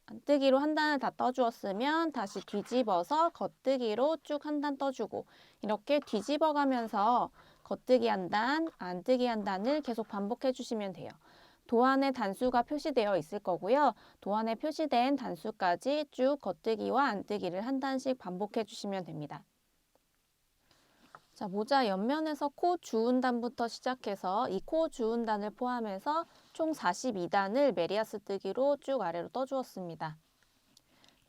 안뜨기로 한 단을 다 떠주었으면 다시 뒤집어서 겉뜨기로 쭉 한 단 떠주고 이렇게 뒤집어 가면서 겉뜨기 한 단, 안뜨기 한 단을 계속 반복해 주시면 돼요. 도안에 단수가 표시되어 있을 거고요. 도안에 표시된 단수까지 쭉 겉뜨기와 안뜨기를 한 단씩 반복해 주시면 됩니다. 자, 모자 옆면에서 코 주운 단부터 시작해서 이 코 주운 단을 포함해서 총 42단을 메리아스 뜨기로 쭉 아래로 떠주었습니다.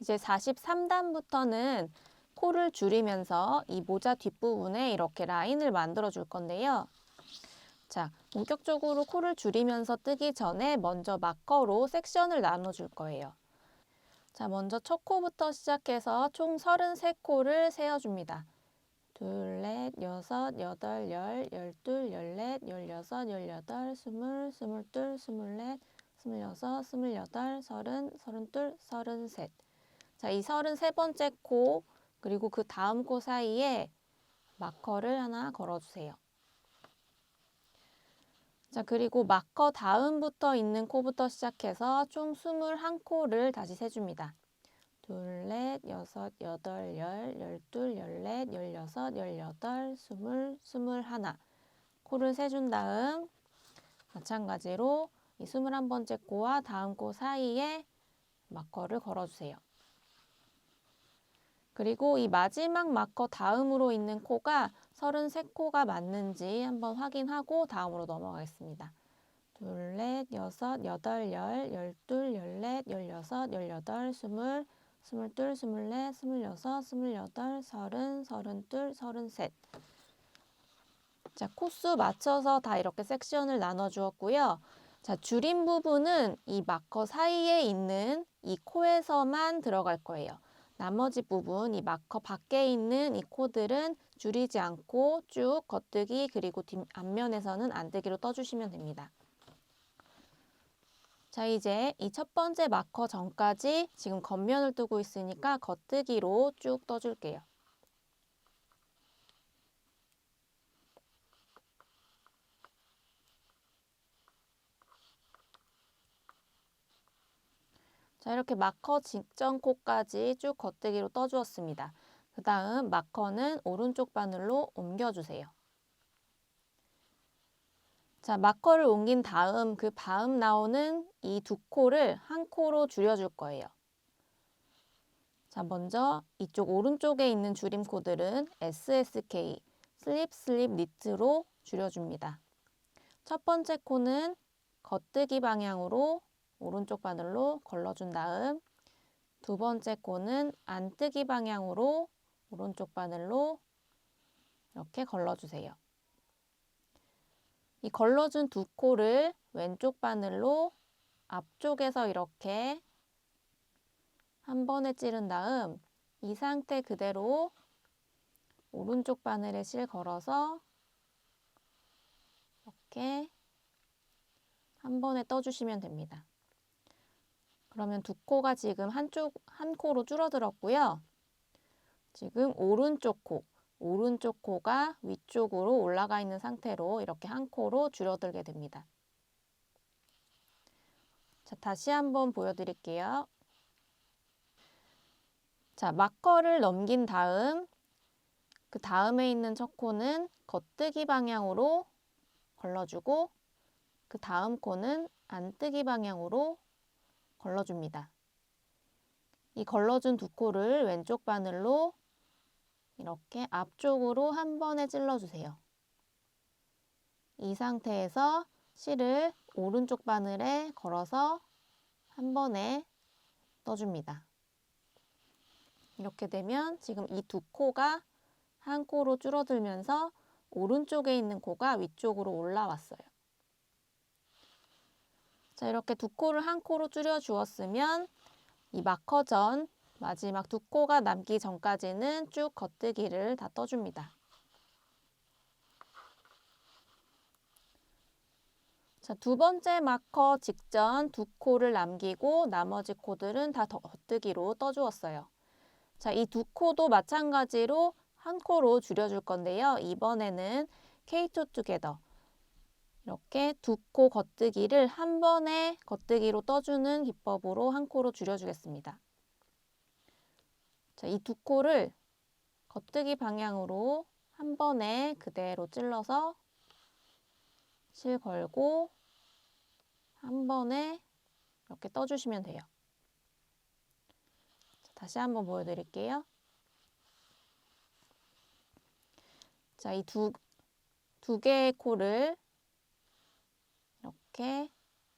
이제 43단부터는 코를 줄이면서 이 모자 뒷부분에 이렇게 라인을 만들어 줄 건데요. 자, 본격적으로 코를 줄이면서 뜨기 전에 먼저 마커로 섹션을 나눠 줄 거예요. 자, 먼저 첫 코부터 시작해서 총 33코를 세어줍니다. 둘, 넷, 여섯, 여덟, 열, 열둘, 열넷, 열여섯, 열여덟, 스물, 스물둘, 스물넷, 스물여섯, 스물여덟, 서른, 서른둘, 서른셋. 자, 이 33번째 코 그리고 그 다음 코 사이에 마커를 하나 걸어주세요. 자, 그리고 마커 다음부터 있는 코부터 시작해서 총 21코를 다시 세줍니다. 둘, 넷, 여섯, 여덟, 열, 열둘, 열넷, 열여섯, 열여덟, 스물, 스물하나. 코를 세준 다음 마찬가지로 이 21번째 코와 다음 코 사이에 마커를 걸어주세요. 그리고 이 마지막 마커 다음으로 있는 코가 33코가 맞는지 한번 확인하고 다음으로 넘어가겠습니다. 둘, 넷, 여섯, 여덟, 열, 열둘, 열넷, 열여섯, 열여덟, 스물, 스물둘, 스물넷, 스물여섯, 스물여덟, 서른, 서른둘, 서른셋. 자, 코수 맞춰서 다 이렇게 섹션을 나눠 주었고요. 자, 줄임 부분은 이 마커 사이에 있는 이 코에서만 들어갈 거예요. 나머지 부분, 이 마커 밖에 있는 이 코들은 줄이지 않고 쭉 겉뜨기 그리고 앞면에서는 안뜨기로 떠주시면 됩니다. 자, 이제 이 첫 번째 마커 전까지 지금 겉면을 뜨고 있으니까 겉뜨기로 쭉 떠줄게요. 자, 이렇게 마커 직전 코까지 쭉 겉뜨기로 떠주었습니다. 그 다음 마커는 오른쪽 바늘로 옮겨주세요. 자, 마커를 옮긴 다음 그 다음 나오는 이 두 코를 한 코로 줄여줄 거예요. 자, 먼저 이쪽 오른쪽에 있는 줄임 코들은 SSK, 슬립, 슬립, 니트로 줄여줍니다. 첫 번째 코는 겉뜨기 방향으로 오른쪽 바늘로 걸러준 다음 두 번째 코는 안뜨기 방향으로 오른쪽 바늘로 이렇게 걸러주세요. 이 걸러준 두 코를 왼쪽 바늘로 앞쪽에서 이렇게 한 번에 찌른 다음 이 상태 그대로 오른쪽 바늘에 실 걸어서 이렇게 한 번에 떠주시면 됩니다. 그러면 두 코가 지금 한 코로 줄어들었고요. 지금 오른쪽 코가 위쪽으로 올라가 있는 상태로 이렇게 한 코로 줄어들게 됩니다. 자, 다시 한번 보여드릴게요. 자, 마커를 넘긴 다음 그 다음에 있는 첫 코는 겉뜨기 방향으로 걸러주고 그 다음 코는 안뜨기 방향으로 걸러줍니다. 이 걸러준 두 코를 왼쪽 바늘로 이렇게 앞쪽으로 한 번에 찔러주세요. 이 상태에서 실을 오른쪽 바늘에 걸어서 한 번에 떠줍니다. 이렇게 되면 지금 이 두 코가 한 코로 줄어들면서 오른쪽에 있는 코가 위쪽으로 올라왔어요. 자, 이렇게 두 코를 한 코로 줄여 주었으면 이 마커 전 마지막 두 코가 남기 전까지는 쭉 겉뜨기를 다 떠줍니다. 자, 두 번째 마커 직전 두 코를 남기고 나머지 코들은 다 겉뜨기로 떠주었어요. 자, 이 두 코도 마찬가지로 한 코로 줄여줄 건데요. 이번에는 K2 Together 이렇게 두 코 겉뜨기를 한 번에 겉뜨기로 떠주는 기법으로 한 코로 줄여주겠습니다. 자, 이 두 코를 겉뜨기 방향으로 한 번에 그대로 찔러서 실 걸고 한 번에 이렇게 떠주시면 돼요. 자, 다시 한번 보여드릴게요. 자, 이 두 개의 코를 이렇게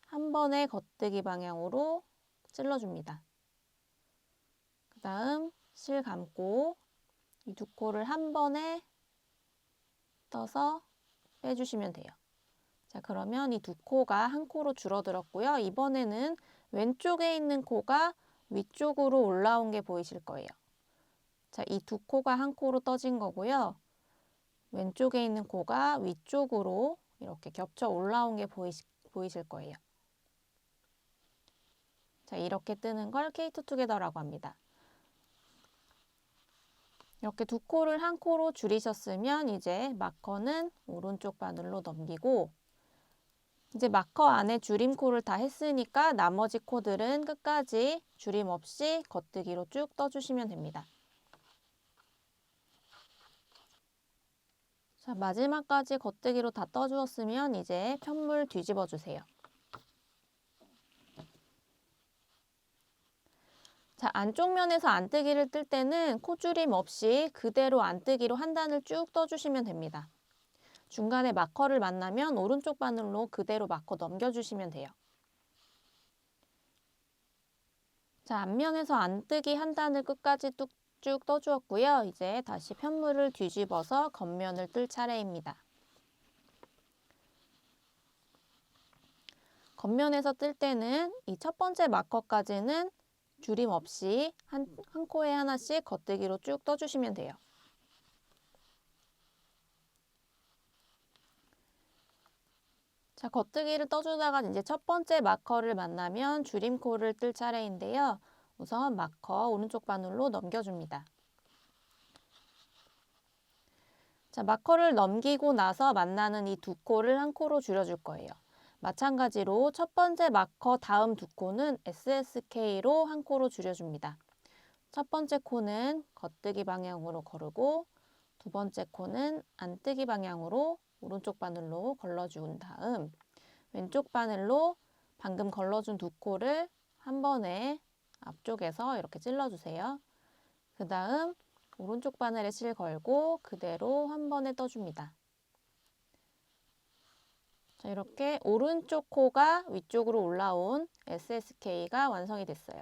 한 번에 겉뜨기 방향으로 찔러줍니다. 그 다음 실 감고 이 두 코를 한 번에 떠서 빼주시면 돼요. 자, 그러면 이 두 코가 한 코로 줄어들었고요. 이번에는 왼쪽에 있는 코가 위쪽으로 올라온 게 보이실 거예요. 자, 이 두 코가 한 코로 떠진 거고요. 왼쪽에 있는 코가 위쪽으로 이렇게 겹쳐 올라온 게 보이실 거예요. 자, 이렇게 뜨는 걸 K2 Together라고 합니다. 이렇게 두 코를 한 코로 줄이셨으면 이제 마커는 오른쪽 바늘로 넘기고 이제 마커 안에 줄임코를 다 했으니까 나머지 코들은 끝까지 줄임 없이 겉뜨기로 쭉 떠주시면 됩니다. 자, 마지막까지 겉뜨기로 다 떠주었으면 이제 편물 뒤집어 주세요. 자, 안쪽 면에서 안뜨기를 뜰 때는 코줄임 없이 그대로 안뜨기로 한 단을 쭉 떠주시면 됩니다. 중간에 마커를 만나면 오른쪽 바늘로 그대로 마커 넘겨주시면 돼요. 자, 앞면에서 안뜨기 한 단을 끝까지 쭉 떠주었고요. 이제 다시 편물을 뒤집어서 겉면을 뜰 차례입니다. 겉면에서 뜰 때는 이 첫 번째 마커까지는 줄임 없이 한 코에 하나씩 겉뜨기로 쭉 떠주시면 돼요. 자, 겉뜨기를 떠주다가 이제 첫 번째 마커를 만나면 줄임코를 뜰 차례인데요. 우선 마커 오른쪽 바늘로 넘겨줍니다. 자, 마커를 넘기고 나서 만나는 이 두 코를 한 코로 줄여줄 거예요. 마찬가지로 첫 번째 마커 다음 두 코는 SSK로 한 코로 줄여줍니다. 첫 번째 코는 겉뜨기 방향으로 거르고 두 번째 코는 안뜨기 방향으로 오른쪽 바늘로 걸러준 다음 왼쪽 바늘로 방금 걸러준 두 코를 한 번에 앞쪽에서 이렇게 찔러주세요. 그 다음 오른쪽 바늘에 실 걸고 그대로 한 번에 떠줍니다. 자, 이렇게 오른쪽 코가 위쪽으로 올라온 SSK가 완성이 됐어요.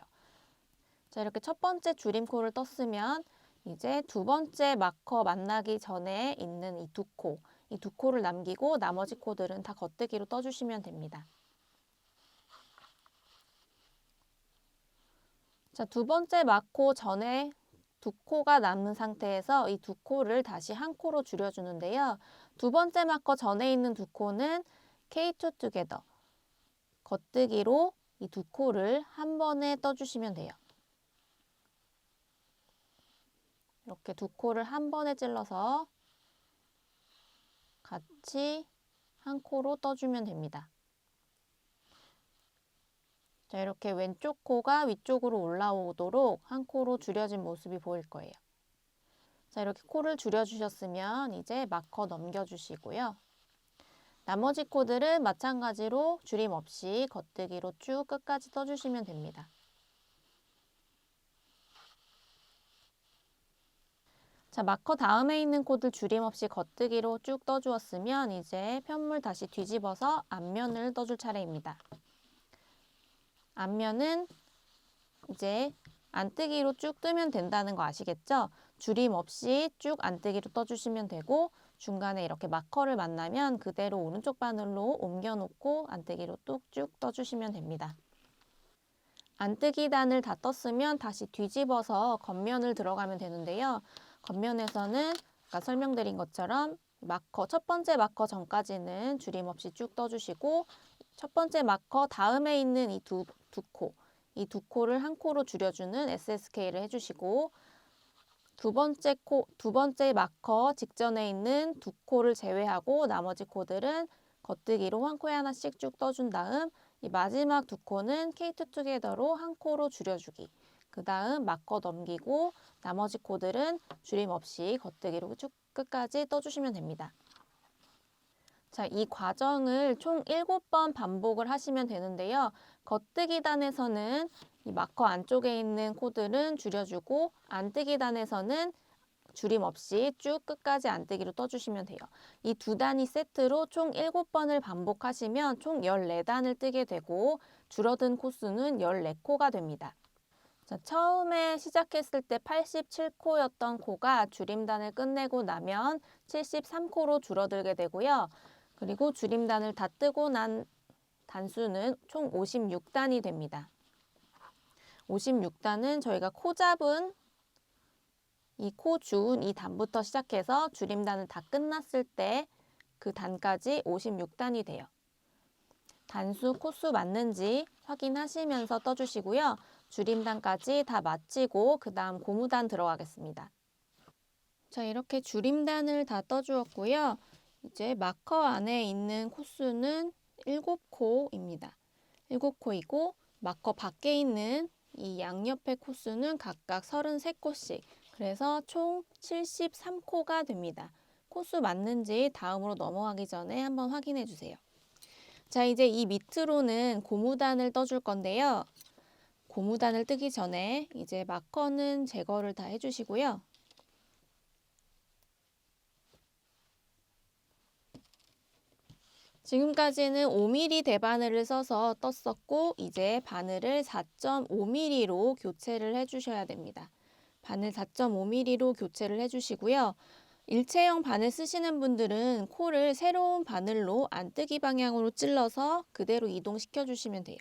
자, 이렇게 첫 번째 줄임코를 떴으면 이제 두 번째 마커 만나기 전에 있는 이 두 코를 남기고 나머지 코들은 다 겉뜨기로 떠주시면 됩니다. 자, 두 번째 마커 전에 두 코가 남은 상태에서 이 두 코를 다시 한 코로 줄여주는데요. 두 번째 마커 전에 있는 두 코는 K2 Together 겉뜨기로 이 두 코를 한 번에 떠주시면 돼요. 이렇게 두 코를 한 번에 찔러서 같이 한 코로 떠주면 됩니다. 자, 이렇게 왼쪽 코가 위쪽으로 올라오도록 한 코로 줄여진 모습이 보일 거예요. 자, 이렇게 코를 줄여주셨으면 이제 마커 넘겨주시고요. 나머지 코들은 마찬가지로 줄임 없이 겉뜨기로 쭉 끝까지 떠주시면 됩니다. 자, 마커 다음에 있는 코드 줄임 없이 겉뜨기로 쭉 떠주었으면 이제 편물 다시 뒤집어서 앞면을 떠줄 차례입니다. 앞면은 이제 안뜨기로 쭉 뜨면 된다는 거 아시겠죠? 줄임 없이 쭉 안뜨기로 떠주시면 되고 중간에 이렇게 마커를 만나면 그대로 오른쪽 바늘로 옮겨놓고 안뜨기로 뚝쭉 떠주시면 됩니다. 안뜨기 단을 다 떴으면 다시 뒤집어서 겉면을 들어가면 되는데요. 겉면에서는 아까 설명드린 것처럼 첫 번째 마커 전까지는 줄임 없이 쭉 떠주시고 첫 번째 마커 다음에 있는 이 두 코, 코를 한 코로 줄여주는 SSK를 해주시고 두 번째 마커 직전에 있는 두 코를 제외하고 나머지 코들은 겉뜨기로 한 코에 하나씩 쭉 떠준 다음 이 마지막 두 코는 K2 투게더로 한 코로 줄여주기. 그 다음 마커 넘기고 나머지 코들은 줄임 없이 겉뜨기로 쭉 끝까지 떠주시면 됩니다. 자, 이 과정을 총 7번 반복을 하시면 되는데요. 겉뜨기 단에서는 이 마커 안쪽에 있는 코들은 줄여주고 안뜨기 단에서는 줄임 없이 쭉 끝까지 안뜨기로 떠주시면 돼요. 이 두 단위 세트로 총 7번을 반복하시면 총 14단을 뜨게 되고 줄어든 코수는 14코가 됩니다. 자, 처음에 시작했을 때 87코였던 코가 줄임단을 끝내고 나면 73코로 줄어들게 되고요. 그리고 줄임단을 다 뜨고 난 단수는 총 56단이 됩니다. 56단은 저희가 코 잡은 이 코 주운 이 단부터 시작해서 줄임단을 다 끝났을 때 그 단까지 56단이 돼요. 단수, 코수 맞는지 확인하시면서 떠주시고요. 줄임단까지 다 마치고 그 다음 고무단 들어가겠습니다. 자, 이렇게 줄임단을 다 떠주었고요. 이제 마커 안에 있는 코수는 7코입니다. 7코이고 마커 밖에 있는 이 양옆의 코수는 각각 33코씩. 그래서 총 73코가 됩니다. 코수 맞는지 다음으로 넘어가기 전에 한번 확인해 주세요. 자, 이제 이 밑으로는 고무단을 떠줄 건데요. 고무단을 뜨기 전에 이제 마커는 제거를 다 해주시고요. 지금까지는 5mm 대바늘을 써서 떴었고 이제 바늘을 4.5mm로 교체를 해주셔야 됩니다. 바늘 4.5mm로 교체를 해주시고요. 일체형 바늘 쓰시는 분들은 코를 새로운 바늘로 안뜨기 방향으로 찔러서 그대로 이동시켜 주시면 돼요.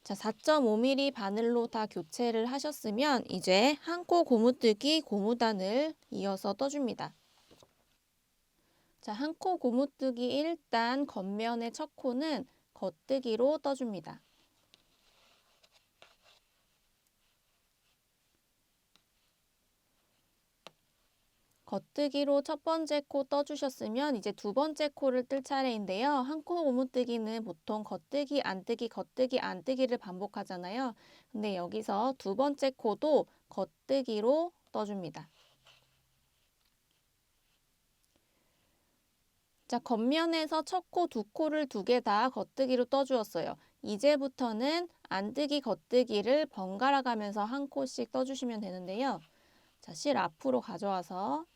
자, 4.5mm 바늘로 다 교체를 하셨으면 이제 한 코 고무뜨기 고무단을 이어서 떠줍니다. 자, 한 코 고무뜨기 1단 겉면의 첫 코는 겉뜨기로 떠줍니다. 겉뜨기로 첫 번째 코 떠주셨으면 이제 두 번째 코를 뜰 차례인데요. 한 코 고무뜨기는 보통 겉뜨기, 안뜨기, 겉뜨기, 안뜨기를 반복하잖아요. 근데 여기서 두 번째 코도 겉뜨기로 떠줍니다. 자, 겉면에서 첫 코, 두 코를 두 개 다 겉뜨기로 떠주었어요. 이제부터는 안뜨기, 겉뜨기를 번갈아 가면서 한 코씩 떠주시면 되는데요. 자, 실 앞으로 가져와서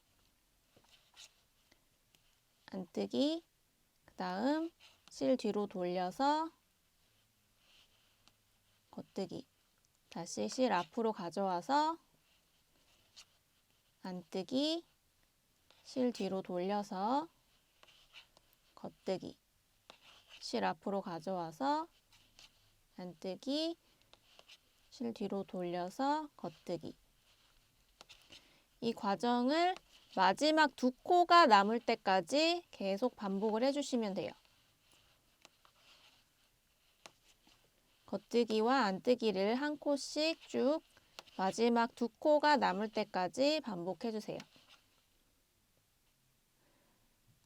안뜨기, 그 다음 실 뒤로 돌려서 겉뜨기, 다시 실 앞으로 가져와서 안뜨기, 실 뒤로 돌려서 겉뜨기, 실 앞으로 가져와서 안뜨기, 실 뒤로 돌려서 겉뜨기. 이 과정을 마지막 두 코가 남을 때까지 계속 반복을 해주시면 돼요. 겉뜨기와 안뜨기를 한 코씩 쭉 마지막 두 코가 남을 때까지 반복해주세요.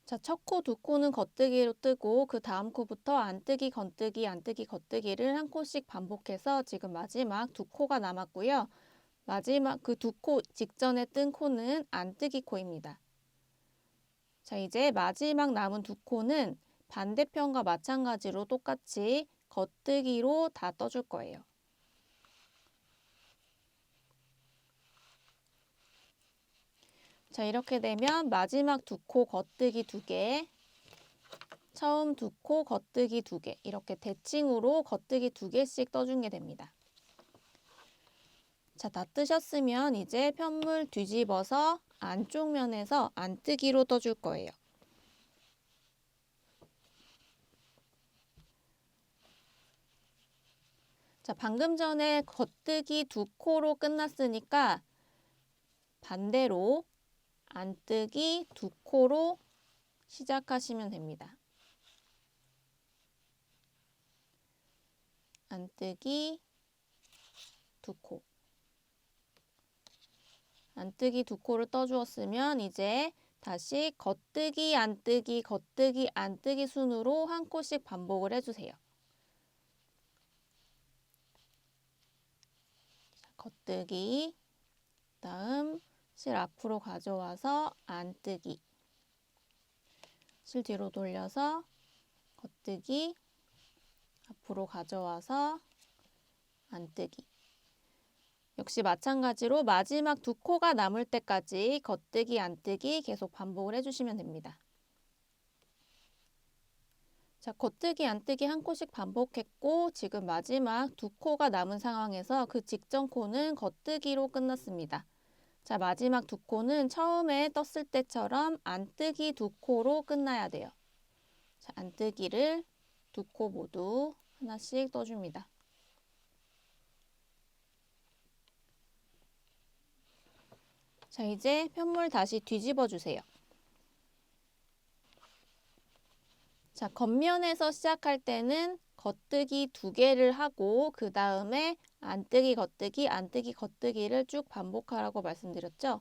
자, 첫 코, 두 코는 겉뜨기로 뜨고 그 다음 코부터 안뜨기, 겉뜨기, 안뜨기, 겉뜨기를 한 코씩 반복해서 지금 마지막 두 코가 남았고요. 마지막 그 두 코 직전에 뜬 코는 안뜨기 코입니다. 자, 이제 마지막 남은 두 코는 반대편과 마찬가지로 똑같이 겉뜨기로 다 떠줄 거예요. 자, 이렇게 되면 마지막 두 코 겉뜨기 2개, 처음 두 코 겉뜨기 2개, 이렇게 대칭으로 겉뜨기 2개씩 떠주게 됩니다. 자, 다 뜨셨으면 이제 편물 뒤집어서 안쪽 면에서 안뜨기로 떠줄 거예요. 자, 방금 전에 겉뜨기 2코로 끝났으니까 반대로 안뜨기 2코로 시작하시면 됩니다. 안뜨기 2코. 안뜨기 2코를 떠주었으면 이제 다시 겉뜨기, 안뜨기, 겉뜨기, 안뜨기 순으로 한 코씩 반복을 해주세요. 겉뜨기, 다음 실 앞으로 가져와서 안뜨기, 실 뒤로 돌려서 겉뜨기, 앞으로 가져와서 안뜨기. 역시 마찬가지로 마지막 2코가 남을 때까지 겉뜨기, 안뜨기 계속 반복을 해주시면 됩니다. 자, 겉뜨기, 안뜨기 한 코씩 반복했고 지금 마지막 2코가 남은 상황에서 그 직전 코는 겉뜨기로 끝났습니다. 자, 마지막 2코는 처음에 떴을 때처럼 안뜨기 2코로 끝나야 돼요. 자, 안뜨기를 2코 모두 하나씩 떠줍니다. 자, 이제 편물 다시 뒤집어 주세요. 자, 겉면에서 시작할 때는 겉뜨기 2개를 하고 그 다음에 안뜨기, 겉뜨기, 안뜨기, 겉뜨기를 쭉 반복하라고 말씀드렸죠.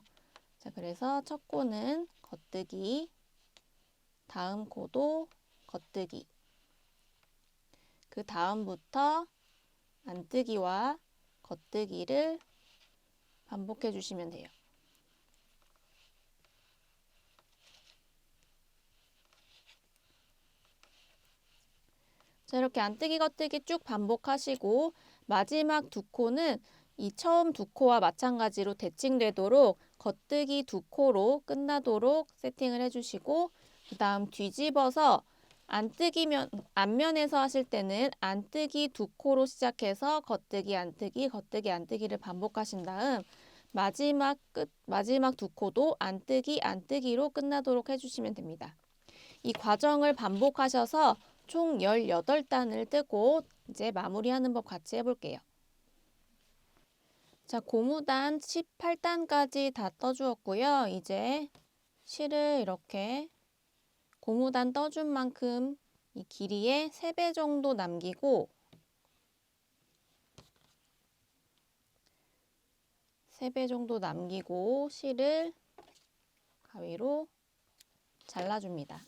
자, 그래서 첫 코는 겉뜨기, 다음 코도 겉뜨기, 그 다음부터 안뜨기와 겉뜨기를 반복해 주시면 돼요. 자, 이렇게 안뜨기, 겉뜨기 쭉 반복하시고 마지막 2코는 이 처음 2코와 마찬가지로 대칭되도록 겉뜨기 2코로 끝나도록 세팅을 해주시고 그 다음 뒤집어서 앞면에서 하실 때는 안뜨기 2코로 시작해서 겉뜨기, 안뜨기, 겉뜨기, 안뜨기를 반복하신 다음 마지막 2코도 안뜨기, 안뜨기로 끝나도록 해주시면 됩니다. 이 과정을 반복하셔서 총 18단을 뜨고 이제 마무리하는 법 같이 해볼게요. 자, 고무단 18단까지 다 떠주었고요. 이제 실을 이렇게 고무단 떠준 만큼 이 길이의 3배 정도 남기고 3배 정도 남기고 실을 가위로 잘라줍니다.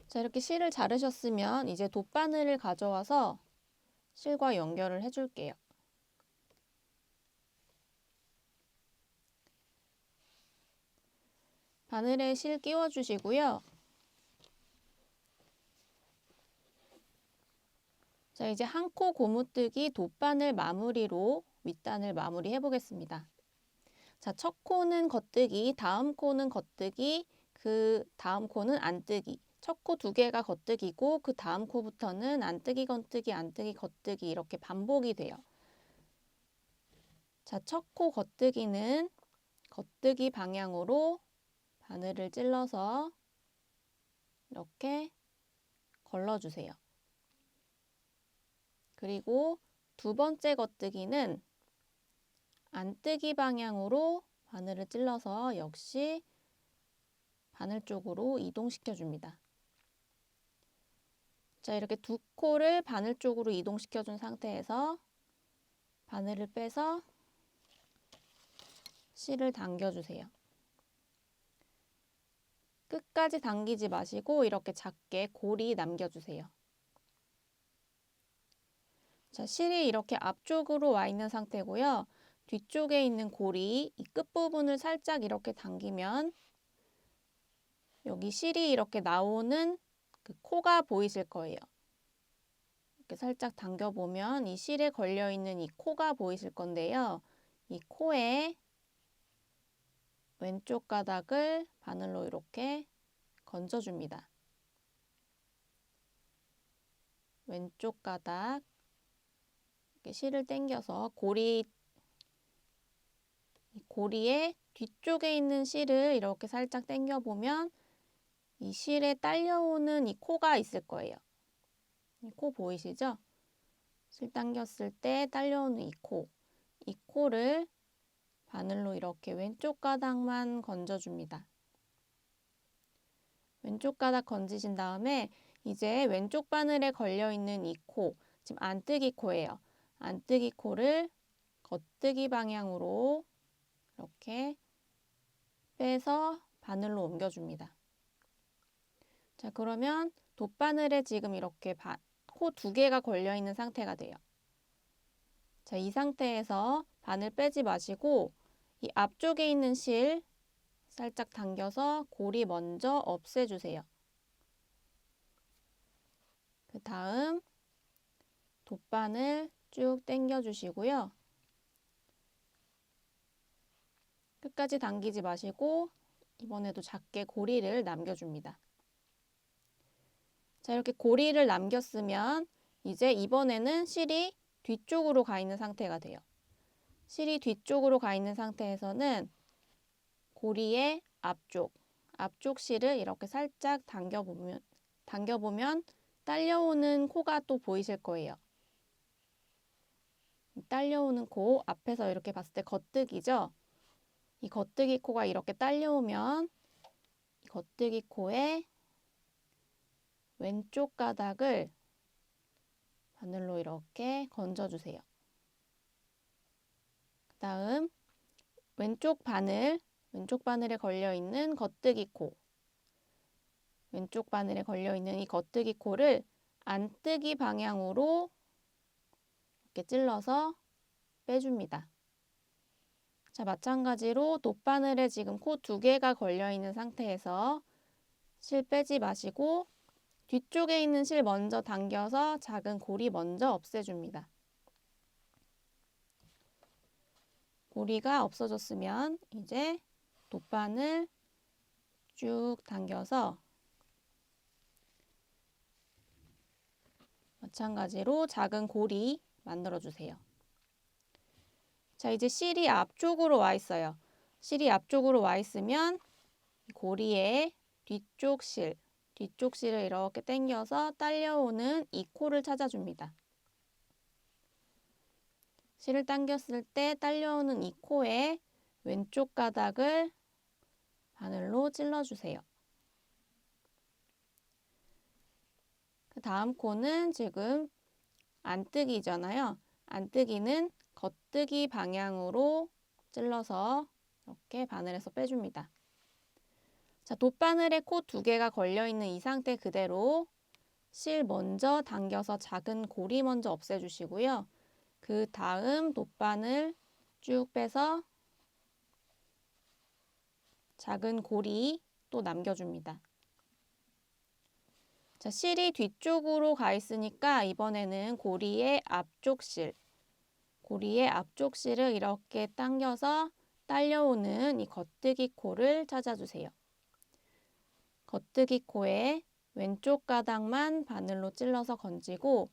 자, 이렇게 실을 자르셨으면 이제 돗바늘을 가져와서 실과 연결을 해줄게요. 바늘에 실 끼워주시고요. 자, 이제 한 코 고무뜨기 돗바늘 마무리로 윗단을 마무리 해보겠습니다. 자, 첫 코는 겉뜨기, 다음 코는 겉뜨기, 그 다음 코는 안뜨기. 첫 코 2개가 겉뜨기고 그 다음 코부터는 안뜨기, 겉뜨기, 안뜨기, 겉뜨기 이렇게 반복이 돼요. 자, 첫 코 겉뜨기는 겉뜨기 방향으로 바늘을 찔러서 이렇게 걸러주세요. 그리고 두 번째 겉뜨기는 안뜨기 방향으로 바늘을 찔러서 역시 바늘 쪽으로 이동시켜 줍니다. 자, 이렇게 2코를 바늘 쪽으로 이동시켜 준 상태에서 바늘을 빼서 실을 당겨주세요. 끝까지 당기지 마시고 이렇게 작게 고리 남겨주세요. 자, 실이 이렇게 앞쪽으로 와 있는 상태고요. 뒤쪽에 있는 고리, 이 끝부분을 살짝 이렇게 당기면 여기 실이 이렇게 나오는 그 코가 보이실 거예요. 이렇게 살짝 당겨보면 이 실에 걸려있는 이 코가 보이실 건데요. 이 코의 왼쪽 가닥을 바늘로 이렇게 건져줍니다. 왼쪽 가닥 이렇게 실을 당겨서 고리의 뒤쪽에 있는 실을 이렇게 살짝 당겨보면 이 실에 딸려오는 이 코가 있을 거예요. 이 코 보이시죠? 실 당겼을 때 딸려오는 이 코를 바늘로 이렇게 왼쪽 가닥만 건져줍니다. 왼쪽 가닥 건지신 다음에 이제 왼쪽 바늘에 걸려있는 이 코, 지금 안뜨기 코예요. 안뜨기 코를 겉뜨기 방향으로 이렇게 빼서 바늘로 옮겨줍니다. 자, 그러면 돗바늘에 지금 이렇게 코 2개가 걸려있는 상태가 돼요. 자, 이 상태에서 바늘 빼지 마시고 이 앞쪽에 있는 실 살짝 당겨서 고리 먼저 없애주세요. 그 다음 돗바늘 쭉 당겨주시고요. 끝까지 당기지 마시고 이번에도 작게 고리를 남겨줍니다. 자, 이렇게 고리를 남겼으면 이제 이번에는 실이 뒤쪽으로 가 있는 상태가 돼요. 실이 뒤쪽으로 가 있는 상태에서는 고리의 앞쪽 실을 이렇게 살짝 당겨보면 딸려오는 코가 또 보이실 거예요. 딸려오는 코 앞에서 이렇게 봤을 때 겉뜨기죠. 이 겉뜨기 코가 이렇게 딸려오면 이 겉뜨기 코의 왼쪽 가닥을 바늘로 이렇게 건져주세요. 그 다음 왼쪽 바늘에 걸려있는 겉뜨기 코, 왼쪽 바늘에 걸려있는 이 겉뜨기 코를 안뜨기 방향으로 이렇게 찔러서 빼줍니다. 자, 마찬가지로 돗바늘에 지금 코 2개가 걸려있는 상태에서 실 빼지 마시고 뒤쪽에 있는 실 먼저 당겨서 작은 고리 먼저 없애줍니다. 고리가 없어졌으면 이제 돗바늘 쭉 당겨서 마찬가지로 작은 고리 만들어주세요. 자, 이제 실이 앞쪽으로 와 있어요. 실이 앞쪽으로 와 있으면 고리의 뒤쪽 실을 이렇게 당겨서 딸려오는 이 코를 찾아줍니다. 실을 당겼을 때 딸려오는 이 코의 왼쪽 가닥을 바늘로 찔러주세요. 그 다음 코는 지금 안뜨기잖아요. 안뜨기는 겉뜨기 방향으로 찔러서 이렇게 바늘에서 빼줍니다. 자, 돗바늘에 코 2개가 걸려있는 이 상태 그대로 실 먼저 당겨서 작은 고리 먼저 없애주시고요. 그 다음 돗바늘 쭉 빼서 작은 고리 또 남겨줍니다. 자, 실이 뒤쪽으로 가 있으니까 이번에는 고리의 앞쪽 실을 이렇게 당겨서 딸려오는 이 겉뜨기 코를 찾아주세요. 겉뜨기 코의 왼쪽 가닥만 바늘로 찔러서 건지고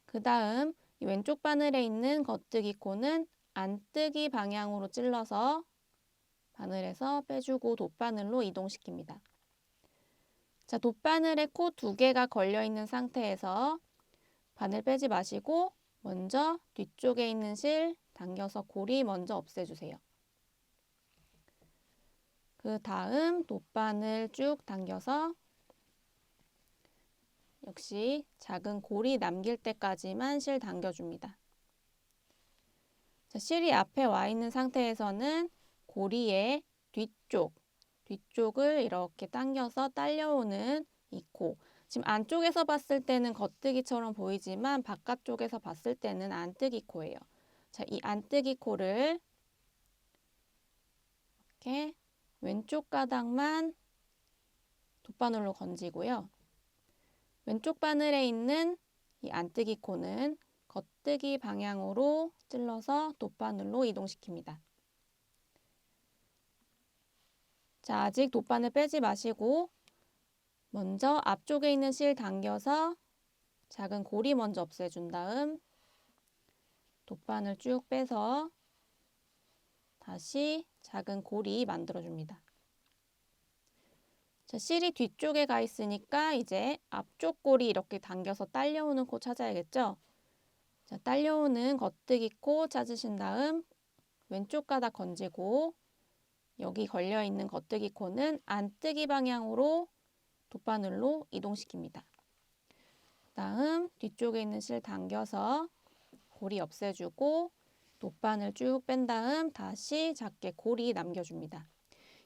그 다음 이 왼쪽 바늘에 있는 겉뜨기 코는 안뜨기 방향으로 찔러서 바늘에서 빼주고 돗바늘로 이동시킵니다. 자, 돗바늘에 코 2개가 걸려있는 상태에서 바늘 빼지 마시고 먼저 뒤쪽에 있는 실 당겨서 고리 먼저 없애주세요. 그 다음 돗바늘 쭉 당겨서 역시 작은 고리 남길 때까지만 실 당겨줍니다. 자, 실이 앞에 와 있는 상태에서는 고리의 뒤쪽을 이렇게 당겨서 딸려오는 이 코. 지금 안쪽에서 봤을 때는 겉뜨기처럼 보이지만 바깥쪽에서 봤을 때는 안뜨기 코예요. 자, 이 안뜨기 코를 이렇게 왼쪽 가닥만 돗바늘로 건지고요. 왼쪽 바늘에 있는 이 안뜨기 코는 겉뜨기 방향으로 찔러서 돗바늘로 이동시킵니다. 자, 아직 돗바늘 빼지 마시고 먼저 앞쪽에 있는 실 당겨서 작은 고리 먼저 없애준 다음 돗바늘 쭉 빼서 다시 작은 고리 만들어줍니다. 자, 실이 뒤쪽에 가 있으니까 이제 앞쪽 고리 이렇게 당겨서 딸려오는 코 찾아야겠죠? 자, 딸려오는 겉뜨기 코 찾으신 다음 왼쪽 가닥 건지고 여기 걸려있는 겉뜨기 코는 안뜨기 방향으로 돗바늘로 이동시킵니다. 다음 뒤쪽에 있는 실 당겨서 고리 없애주고 돗바늘 쭉 뺀 다음 다시 작게 고리 남겨줍니다.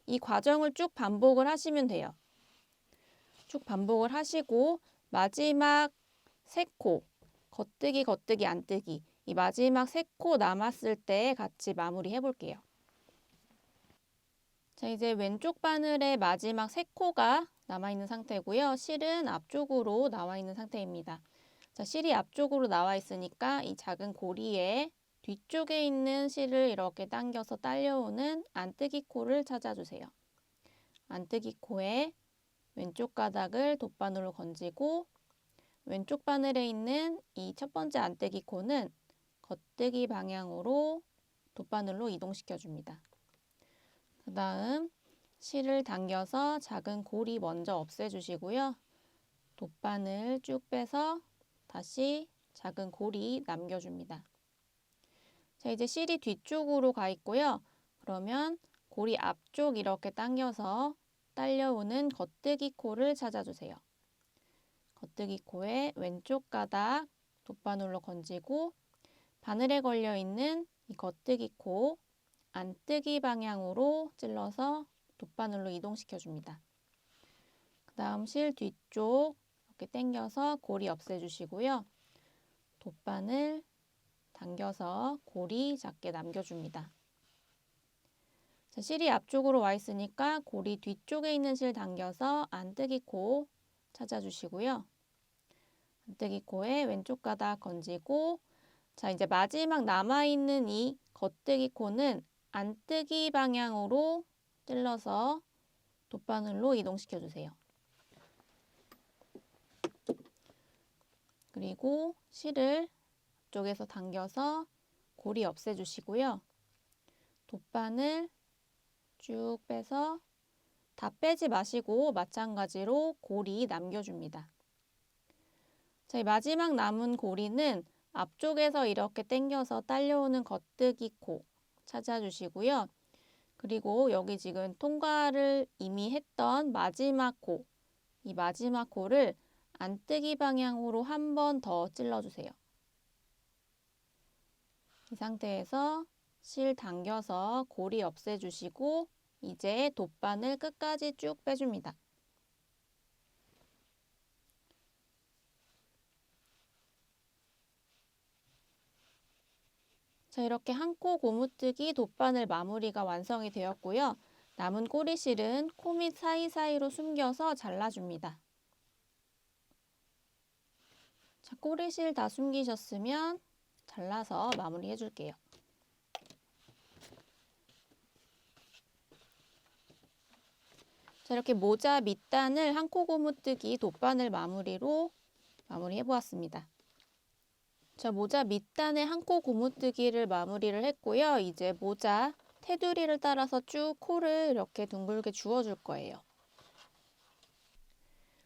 이 과정을 쭉 반복을 하시면 돼요. 쭉 반복을 하시고 마지막 3코 겉뜨기 겉뜨기 안뜨기 이 마지막 3코 남았을 때 같이 마무리 해볼게요. 자, 이제 왼쪽 바늘의 마지막 3코가 남아있는 상태고요. 실은 앞쪽으로 나와 있는 상태입니다. 자, 실이 앞쪽으로 나와 있으니까 이 작은 고리에 뒤쪽에 있는 실을 이렇게 당겨서 딸려오는 안뜨기 코를 찾아주세요. 안뜨기 코에 왼쪽 가닥을 돗바늘로 건지고 왼쪽 바늘에 있는 이 첫 번째 안뜨기 코는 겉뜨기 방향으로 돗바늘로 이동시켜 줍니다. 그 다음 실을 당겨서 작은 고리 먼저 없애주시고요. 돗바늘 쭉 빼서 다시 작은 고리 남겨줍니다. 자, 이제 실이 뒤쪽으로 가 있고요. 그러면 고리 앞쪽 이렇게 당겨서 딸려오는 겉뜨기 코를 찾아주세요. 겉뜨기 코에 왼쪽 가닥 돗바늘로 건지고 바늘에 걸려있는 이 겉뜨기 코 안뜨기 방향으로 찔러서 돗바늘로 이동시켜 줍니다. 그 다음 실 뒤쪽 이렇게 당겨서 고리 없애주시고요. 돗바늘 당겨서 고리 작게 남겨줍니다. 자, 실이 앞쪽으로 와 있으니까 고리 뒤쪽에 있는 실 당겨서 안뜨기 코 찾아주시고요. 안뜨기 코에 왼쪽 가닥 건지고 자, 이제 마지막 남아있는 이 겉뜨기 코는 안뜨기 방향으로 찔러서 돗바늘로 이동시켜 주세요. 그리고 실을 앞쪽에서 당겨서 고리 없애주시고요. 돗바늘 쭉 빼서 다 빼지 마시고 마찬가지로 고리 남겨줍니다. 자, 이 마지막 남은 고리는 앞쪽에서 이렇게 당겨서 딸려오는 겉뜨기 코 찾아주시고요. 그리고 여기 지금 통과를 이미 했던 마지막 코, 이 마지막 코를 안뜨기 방향으로 한 번 더 찔러주세요. 이 상태에서 실 당겨서 고리 없애주시고 이제 돗바늘 끝까지 쭉 빼줍니다. 자, 이렇게 한 코 고무뜨기 돗바늘 마무리가 완성이 되었고요. 남은 꼬리실은 코 밑 사이사이로 숨겨서 잘라줍니다. 자, 꼬리실 다 숨기셨으면 잘라서 마무리 해줄게요. 자, 이렇게 모자 밑단을 한 코 고무뜨기 돗바늘 마무리로 마무리해보았습니다. 자, 모자 밑단에 한 코 고무뜨기를 마무리를 했고요. 이제 모자 테두리를 따라서 쭉 코를 이렇게 둥글게 주워줄 거예요.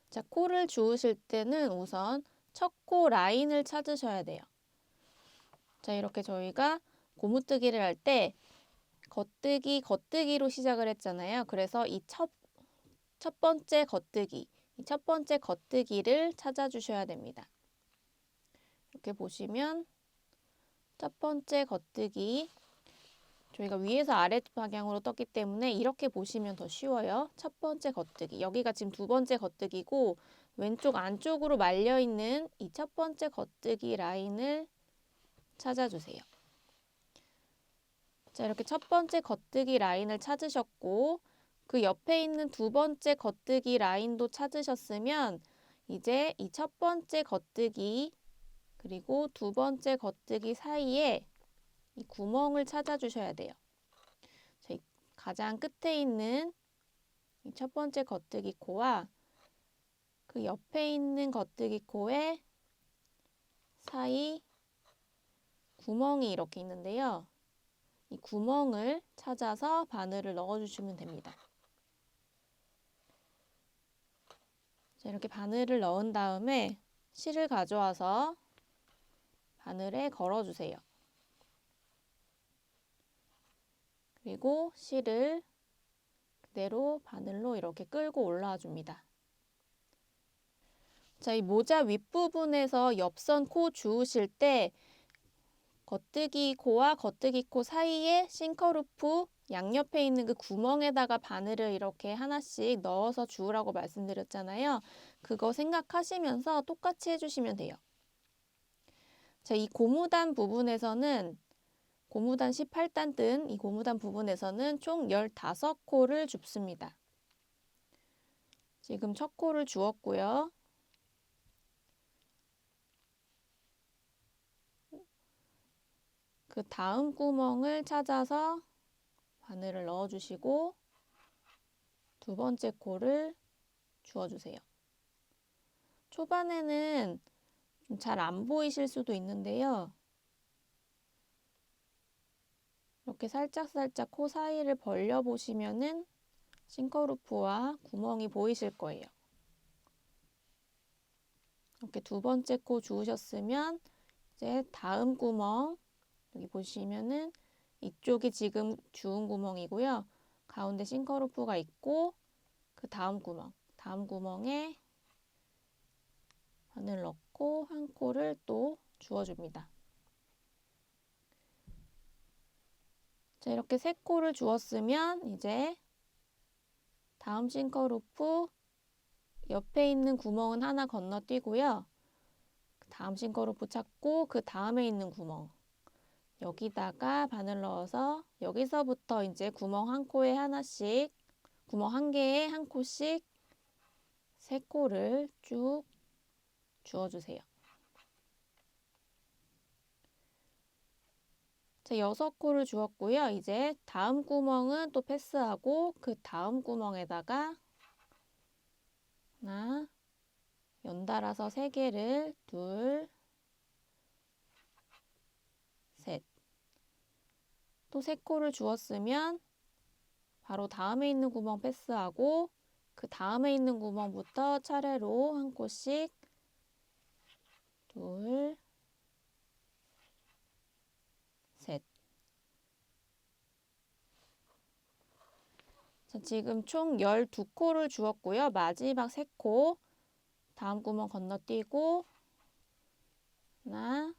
자, 코를 주우실 때는 우선 첫 코 라인을 찾으셔야 돼요. 자, 이렇게 저희가 고무뜨기를 할 때 겉뜨기, 겉뜨기로 시작을 했잖아요. 그래서 이 첫 번째 겉뜨기, 이 첫 번째 겉뜨기를 찾아주셔야 됩니다. 이렇게 보시면 첫 번째 겉뜨기, 저희가 위에서 아래 방향으로 떴기 때문에 이렇게 보시면 더 쉬워요. 첫 번째 겉뜨기, 여기가 지금 두 번째 겉뜨기고 왼쪽 안쪽으로 말려있는 이 첫 번째 겉뜨기 라인을 찾아주세요. 자, 이렇게 첫 번째 겉뜨기 라인을 찾으셨고 그 옆에 있는 두 번째 겉뜨기 라인도 찾으셨으면 이제 이 첫 번째 겉뜨기 그리고 두 번째 겉뜨기 사이에 이 구멍을 찾아주셔야 돼요. 가장 끝에 있는 이 첫 번째 겉뜨기 코와 그 옆에 있는 겉뜨기 코의 사이 구멍이 이렇게 있는데요. 이 구멍을 찾아서 바늘을 넣어주시면 됩니다. 자, 이렇게 바늘을 넣은 다음에 실을 가져와서 바늘에 걸어주세요. 그리고 실을 그대로 바늘로 이렇게 끌고 올라와 줍니다. 자, 이 모자 윗부분에서 옆선 코 주우실 때 겉뜨기 코와 겉뜨기 코 사이에 싱커루프 양옆에 있는 그 구멍에다가 바늘을 이렇게 하나씩 넣어서 주우라고 말씀드렸잖아요. 그거 생각하시면서 똑같이 해주시면 돼요. 자, 이 고무단 부분에서는 고무단 18단 뜬 이 고무단 부분에서는 총 15코를 줍습니다. 지금 첫 코를 주었고요. 그 다음 구멍을 찾아서 바늘을 넣어주시고 두 번째 코를 주어주세요. 초반에는 좀 잘 안 보이실 수도 있는데요. 이렇게 살짝살짝 코 사이를 벌려보시면은 싱커루프와 구멍이 보이실 거예요. 이렇게 두 번째 코 주우셨으면 이제 다음 구멍 여기 보시면은 이쪽이 지금 주운 구멍이고요. 가운데 싱커루프가 있고 그 다음 구멍에 바늘 넣고 한 코를 또 주워줍니다. 자, 이렇게 세 코를 주었으면 이제 다음 싱커루프 옆에 있는 구멍은 하나 건너뛰고요. 다음 싱커루프 찾고 그 다음에 있는 구멍 여기다가 바늘 넣어서 여기서부터 이제 구멍 한 코에 하나씩 구멍 한 개에 한 코씩 세 코를 쭉 주워주세요. 자, 6코를 주었고요. 이제 다음 구멍은 또 패스하고 그 다음 구멍에다가 하나 연달아서 3개를 둘, 셋. 또 3코를 주었으면 바로 다음에 있는 구멍 패스하고 그 다음에 있는 구멍부터 차례로 한 코씩 둘, 셋. 자, 지금 총 12코를 주었고요. 마지막 3코 다음 구멍 건너뛰고 하나,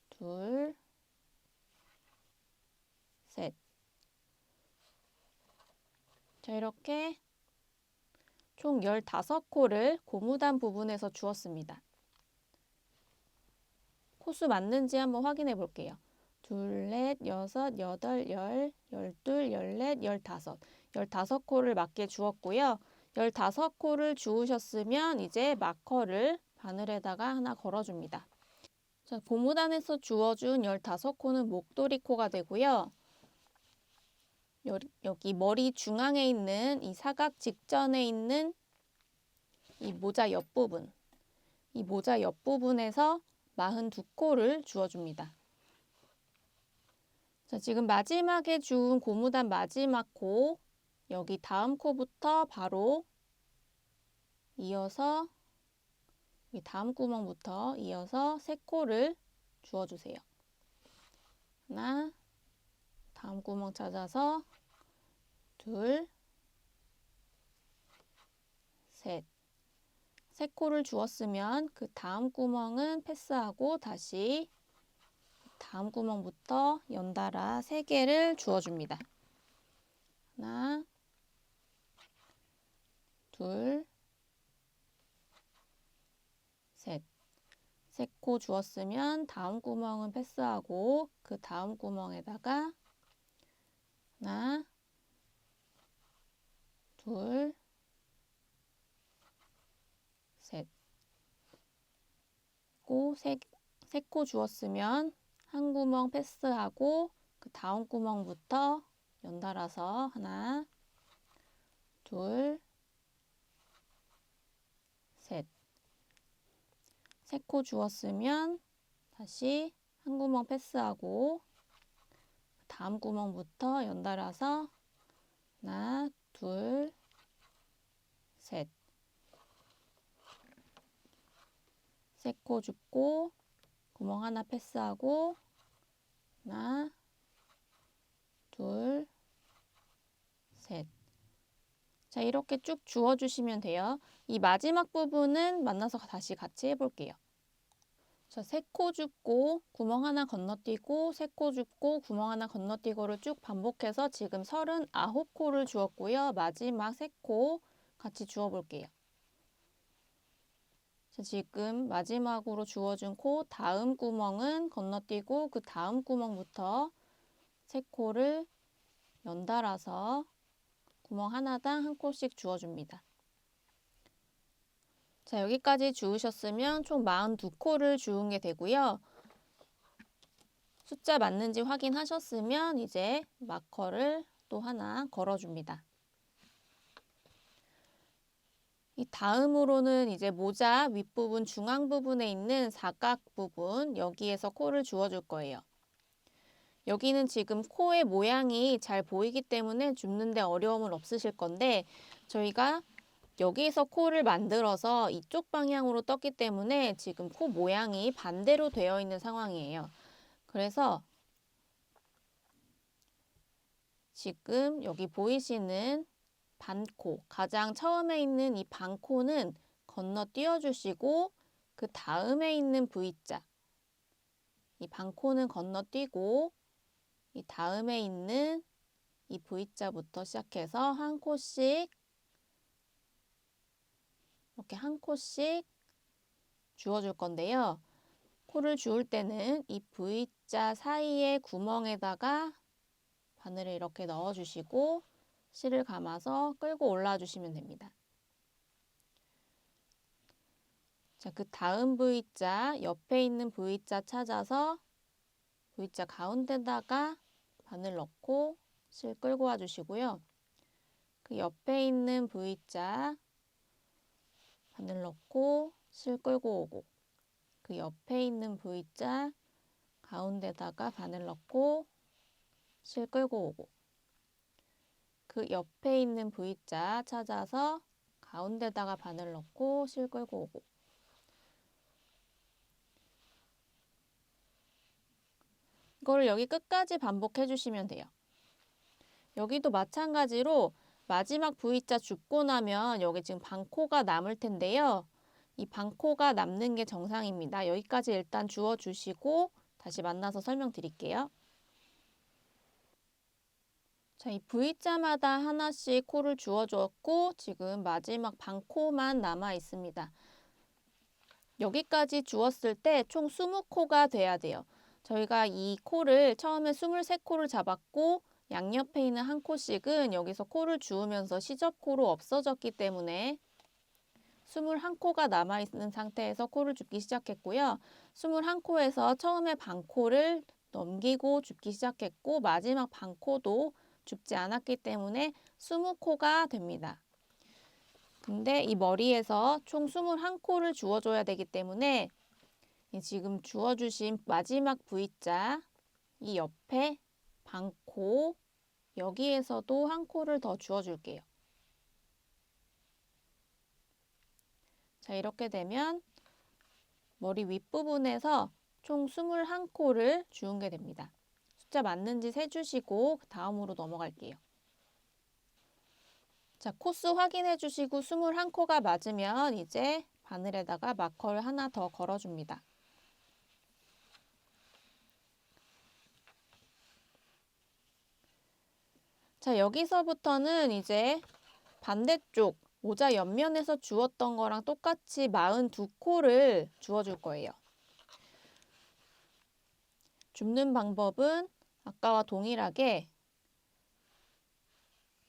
둘, 셋. 자, 이렇게 총 15코를 고무단 부분에서 주었습니다. 코수 맞는지 한번 확인해 볼게요. 둘, 넷, 여섯, 여덟, 열, 열둘, 열넷, 15. 15코를 맞게 주었고요. 15코를 주우셨으면 이제 마커를 바늘에다가 하나 걸어줍니다. 자, 고무단에서 주어준 15코는 목도리 코가 되고요. 여기 머리 중앙에 있는 이 사각 직전에 있는 이 모자 옆부분, 이 모자 옆부분에서 42코를 주어줍니다. 자, 지금 마지막에 주운 고무단 마지막 코, 여기 다음 코부터 바로 이어서 이 다음 구멍부터 이어서 3코를 주어주세요. 하나, 다음 구멍 찾아서 둘, 셋. 3코를 주었으면 그 다음 구멍은 패스하고 다시 다음 구멍부터 연달아 3개를 주어줍니다. 하나, 둘, 셋. 3코 주었으면 다음 구멍은 패스하고 그 다음 구멍에다가 하나, 둘, 셋. 그리고 세 코 주었으면 한 구멍 패스하고 그 다음 구멍부터 연달아서 하나, 둘, 셋. 세 코 주었으면 다시 한 구멍 패스하고 다음 구멍부터 연달아서 하나, 둘, 셋. 세 코 줍고 구멍 하나 패스하고 하나, 둘, 셋. 자, 이렇게 쭉 주워주시면 돼요. 이 마지막 부분은 만나서 다시 같이 해볼게요. 자, 세 코 줍고 구멍 하나 건너뛰고 세 코 줍고 구멍 하나 건너뛰고를 쭉 반복해서 지금 39코를 주었고요. 마지막 세 코 같이 주워볼게요. 자, 지금 마지막으로 주워준 코 다음 구멍은 건너뛰고 그 다음 구멍부터 세 코를 연달아서 구멍 하나당 한 코씩 주워줍니다. 자, 여기까지 주우셨으면 총 42코를 주운 게 되고요. 숫자 맞는지 확인하셨으면 이제 마커를 또 하나 걸어줍니다. 이 다음으로는 이제 모자 윗부분 중앙 부분에 있는 사각 부분 여기에서 코를 주워줄 거예요. 여기는 지금 코의 모양이 잘 보이기 때문에 줍는데 어려움은 없으실 건데 저희가 여기에서 코를 만들어서 이쪽 방향으로 떴기 때문에 지금 코 모양이 반대로 되어 있는 상황이에요. 그래서 지금 여기 보이시는 반코, 가장 처음에 있는 이 반코는 건너뛰어 주시고 그 다음에 있는 V자, 이 반코는 건너뛰고 이 다음에 있는 이 V자부터 시작해서 한 코씩 이렇게 한 코씩 주워줄 건데요. 코를 주울 때는 이 V자 사이의 구멍에다가 바늘을 이렇게 넣어주시고 실을 감아서 끌고 올라와 주시면 됩니다. 자, 그 다음 V자, 옆에 있는 V자 찾아서 V자 가운데다가 바늘 넣고 실 끌고 와 주시고요. 그 옆에 있는 V자 바늘 넣고 실 끌고 오고 그 옆에 있는 V자 가운데다가 바늘 넣고 실 끌고 오고 그 옆에 있는 V자 찾아서 가운데다가 바늘 넣고 실 끌고 오고 이거를 여기 끝까지 반복해 주시면 돼요. 여기도 마찬가지로 마지막 V자 줍고 나면 여기 지금 반코가 남을 텐데요. 이 반코가 남는 게 정상입니다. 여기까지 일단 주워 주시고 다시 만나서 설명드릴게요. 자, 이 V자마다 하나씩 코를 주워 주었고 지금 마지막 반코만 남아 있습니다. 여기까지 주었을 때 총 20코가 돼야 돼요. 저희가 이 코를 처음에 23코를 잡았고 양옆에 있는 한 코씩은 여기서 코를 주우면서 시접코로 없어졌기 때문에 21코가 남아있는 상태에서 코를 줍기 시작했고요. 21코에서 처음에 반코를 넘기고 줍기 시작했고 마지막 반코도 줍지 않았기 때문에 20코가 됩니다. 근데 이 머리에서 총 21코를 주워줘야 되기 때문에 지금 주워주신 마지막 V자 이 옆에 반코 여기에서도 한 코를 더 주워줄게요. 자, 이렇게 되면 머리 윗부분에서 총 21코를 주운 게 됩니다. 숫자 맞는지 세주시고 그 다음으로 넘어갈게요. 자, 코수 확인해 주시고 21코가 맞으면 이제 바늘에다가 마커를 하나 더 걸어줍니다. 자, 여기서부터는 이제 반대쪽 모자 옆면에서 주웠던 거랑 똑같이 42코를 주워줄 거예요. 줍는 방법은 아까와 동일하게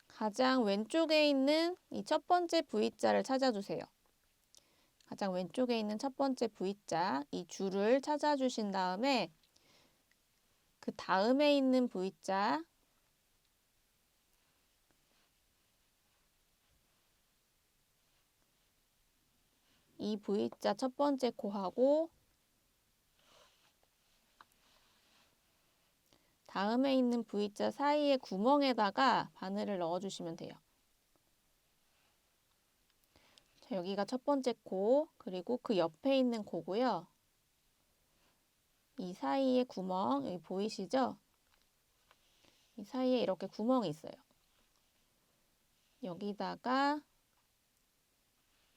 가장 왼쪽에 있는 이 첫 번째 V자를 찾아주세요. 가장 왼쪽에 있는 첫 번째 V자, 이 줄을 찾아주신 다음에 그 다음에 있는 V자, 이 V자 첫 번째 코하고 다음에 있는 V자 사이의 구멍에다가 바늘을 넣어주시면 돼요. 자, 여기가 첫 번째 코, 그리고 그 옆에 있는 코고요. 이 사이에 구멍, 여기 보이시죠? 이 사이에 이렇게 구멍이 있어요. 여기다가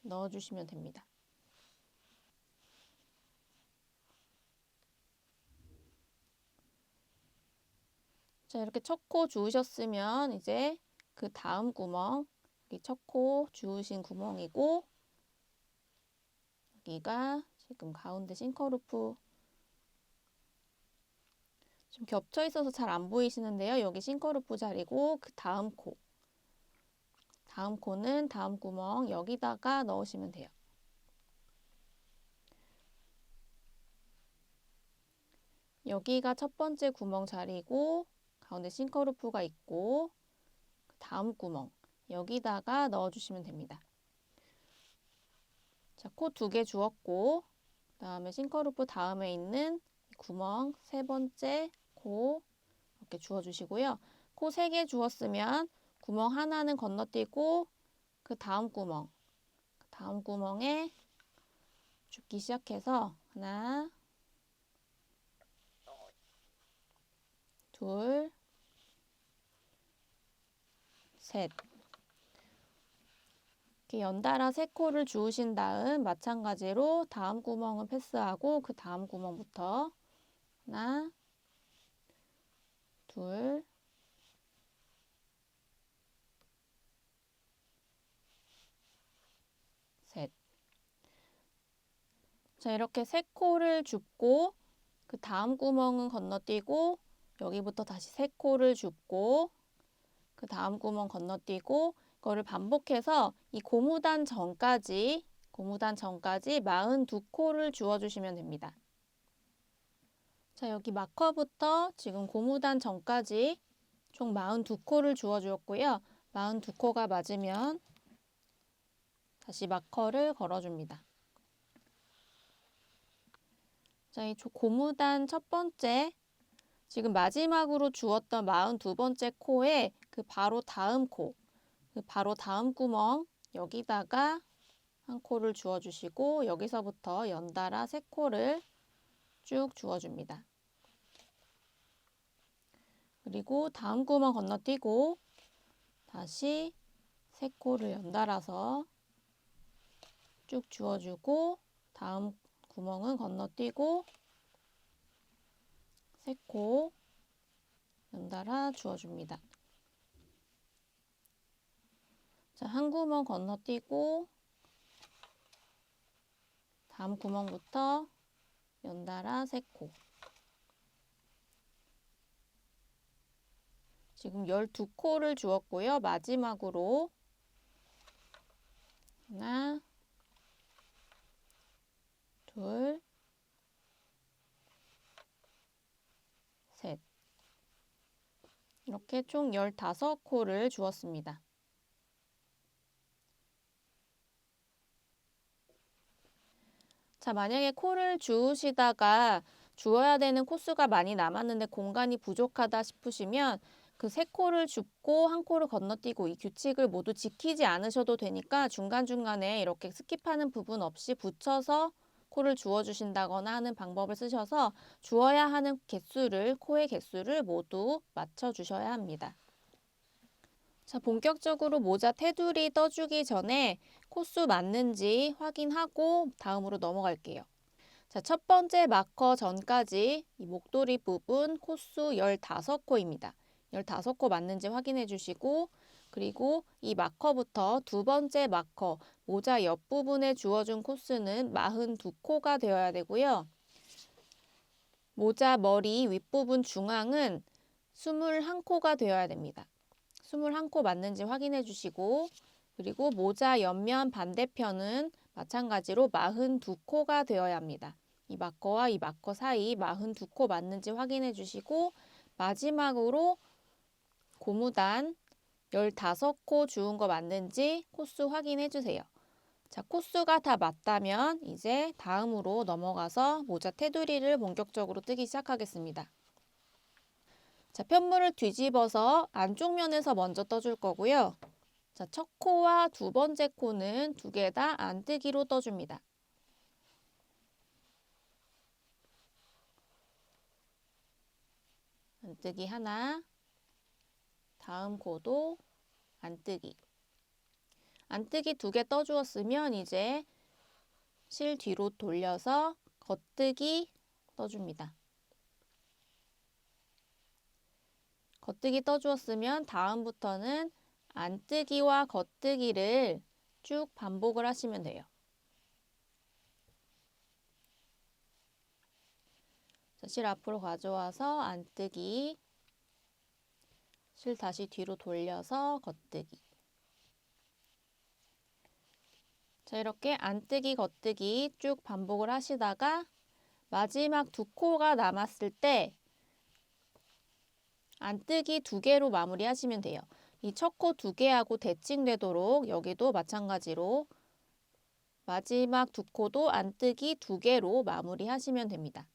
넣어주시면 됩니다. 자, 이렇게 첫 코 주우셨으면 이제 그 다음 구멍, 여기 첫 코 주우신 구멍이고, 여기가 지금 가운데 싱커루프 좀 겹쳐 있어서 잘 안 보이시는데요. 여기 싱커루프 자리고 그 다음 코, 다음 코는 다음 구멍 여기다가 넣으시면 돼요. 여기가 첫 번째 구멍 자리고 가운데 싱커루프가 있고 그 다음 구멍 여기다가 넣어주시면 됩니다. 자, 코 2개 주었고 그 다음에 싱커루프 다음에 있는 구멍 세 번째 코 이렇게 주어주시고요. 코 3개 주었으면 구멍 하나는 건너뛰고 그 다음 구멍에 줍기 시작해서 하나, 둘, 셋. 이렇게 연달아 3코를 주우신 다음 마찬가지로 다음 구멍은 패스하고 그 다음 구멍부터 하나, 둘, 셋. 자, 이렇게 3코를 줍고 그 다음 구멍은 건너뛰고 여기부터 다시 3코를 줍고 그 다음 구멍 건너뛰고 이거를 반복해서 이 고무단 전까지 42코를 주워주시면 됩니다. 자, 여기 마커부터 지금 고무단 전까지 총 42코를 주워주었고요. 42코가 맞으면 다시 마커를 걸어줍니다. 자, 이 고무단 첫 번째 지금 마지막으로 주었던 42번째 코에 그 바로 다음 코, 그 바로 다음 구멍 여기다가 한 코를 주워주시고 여기서부터 연달아 3코를 쭉 주워줍니다. 그리고 다음 구멍 건너뛰고 다시 3코를 연달아서 쭉 주워주고 다음 구멍은 건너뛰고 3코 연달아 주워줍니다. 자, 한 구멍 건너뛰고 다음 구멍부터 연달아 3코. 지금 12코를 주었고요. 마지막으로 하나, 둘, 셋. 이렇게 총 15코를 주었습니다. 자, 만약에 코를 주우시다가 주어야 되는 코수가 많이 남았는데 공간이 부족하다 싶으시면 그 3코를 줍고 한 코를 건너뛰고 이 규칙을 모두 지키지 않으셔도 되니까 중간중간에 이렇게 스킵하는 부분 없이 붙여서 코를 주워주신다거나 하는 방법을 쓰셔서 주어야 하는 개수를, 코의 개수를 모두 맞춰주셔야 합니다. 자, 본격적으로 모자 테두리 떠주기 전에 코수 맞는지 확인하고 다음으로 넘어갈게요. 자, 첫 번째 마커 전까지 이 목도리 부분 코수 15코입니다. 15코 맞는지 확인해 주시고 그리고 이 마커부터 두 번째 마커 모자 옆부분에 주어준 코수는 42코가 되어야 되고요. 모자 머리 윗부분 중앙은 21코가 되어야 됩니다. 21코 맞는지 확인해 주시고 그리고 모자 옆면 반대편은 마찬가지로 42코가 되어야 합니다. 이 마커와 이 마커 사이 42코 맞는지 확인해 주시고 마지막으로 고무단 15코 주운 거 맞는지 코수 확인해 주세요. 자, 코수가 다 맞다면 이제 다음으로 넘어가서 모자 테두리를 본격적으로 뜨기 시작하겠습니다. 자, 편물을 뒤집어서 안쪽 면에서 먼저 떠줄 거고요. 자, 첫 코와 두 번째 코는 두 개 다 안뜨기로 떠줍니다. 안뜨기 하나, 다음 코도 안뜨기. 안뜨기 두 개 떠주었으면 이제 실 뒤로 돌려서 겉뜨기 떠줍니다. 겉뜨기 떠주었으면 다음부터는 안뜨기와 겉뜨기를 쭉 반복을 하시면 돼요. 자, 실 앞으로 가져와서 안뜨기, 실 다시 뒤로 돌려서 겉뜨기. 자, 이렇게 안뜨기, 겉뜨기 쭉 반복을 하시다가 마지막 두 코가 남았을 때 안뜨기 두 개로 마무리하시면 돼요. 이 첫 코 두 개하고 대칭되도록 여기도 마찬가지로 마지막 두 코도 안뜨기 두 개로 마무리하시면 됩니다.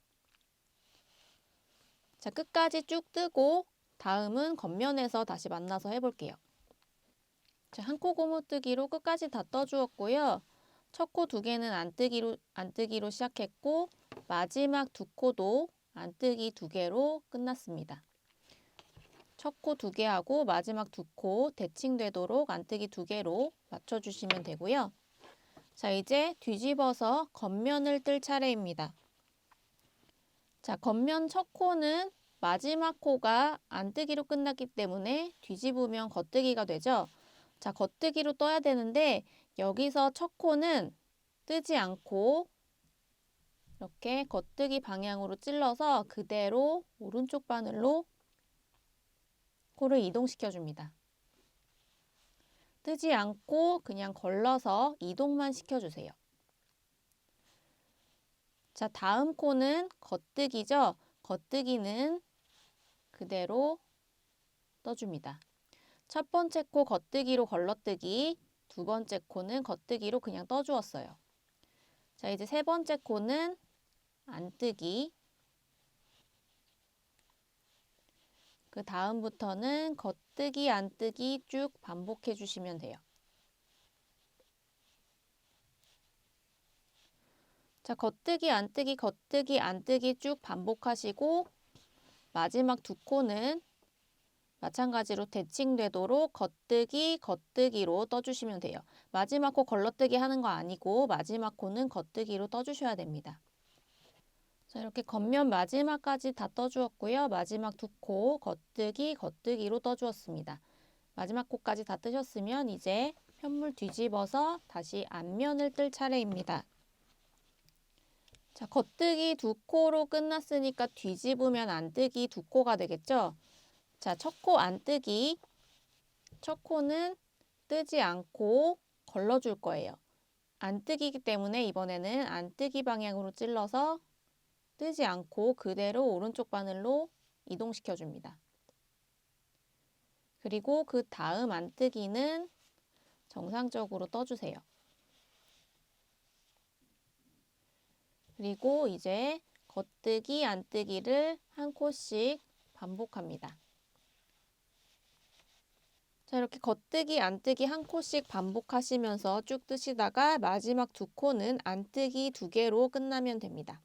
자, 끝까지 쭉 뜨고 다음은 겉면에서 다시 만나서 해볼게요. 자, 한 코 고무뜨기로 끝까지 다 떠주었고요. 첫 코 두 개는 안뜨기로 시작했고 마지막 두 코도 안뜨기 두 개로 끝났습니다. 첫 코 두 개하고 마지막 두 코 대칭되도록 안뜨기 두 개로 맞춰주시면 되고요. 자, 이제 뒤집어서 겉면을 뜰 차례입니다. 자, 겉면 첫 코는 마지막 코가 안뜨기로 끝났기 때문에 뒤집으면 겉뜨기가 되죠. 자, 겉뜨기로 떠야 되는데 여기서 첫 코는 뜨지 않고 이렇게 겉뜨기 방향으로 찔러서 그대로 오른쪽 바늘로 코를 이동시켜 줍니다. 뜨지 않고 그냥 걸러서 이동만 시켜주세요. 자, 다음 코는 겉뜨기죠. 겉뜨기는 그대로 떠줍니다. 첫 번째 코 겉뜨기로 걸러뜨기, 두 번째 코는 겉뜨기로 그냥 떠주었어요. 자, 이제 세 번째 코는 안뜨기, 그 다음부터는 겉뜨기, 안뜨기 쭉 반복해 주시면 돼요. 자, 겉뜨기, 안뜨기, 겉뜨기, 안뜨기 쭉 반복하시고 마지막 두 코는 마찬가지로 대칭되도록 겉뜨기, 겉뜨기로 떠주시면 돼요. 마지막 코 걸러뜨기 하는 거 아니고 마지막 코는 겉뜨기로 떠주셔야 됩니다. 자, 이렇게 겉면 마지막까지 다 떠주었고요. 마지막 두 코 겉뜨기, 겉뜨기로 떠주었습니다. 마지막 코까지 다 뜨셨으면 이제 편물 뒤집어서 다시 앞면을 뜰 차례입니다. 자, 겉뜨기 두 코로 끝났으니까 뒤집으면 안뜨기 두 코가 되겠죠? 자, 첫 코 안뜨기. 첫 코는 뜨지 않고 걸러줄 거예요. 안뜨기이기 때문에 이번에는 안뜨기 방향으로 찔러서 뜨지 않고 그대로 오른쪽 바늘로 이동시켜 줍니다. 그리고 그 다음 안뜨기는 정상적으로 떠주세요. 그리고 이제 겉뜨기, 안뜨기를 한 코씩 반복합니다. 자, 이렇게 겉뜨기, 안뜨기 한 코씩 반복하시면서 쭉 뜨시다가 마지막 두 코는 안뜨기 두 개로 끝나면 됩니다.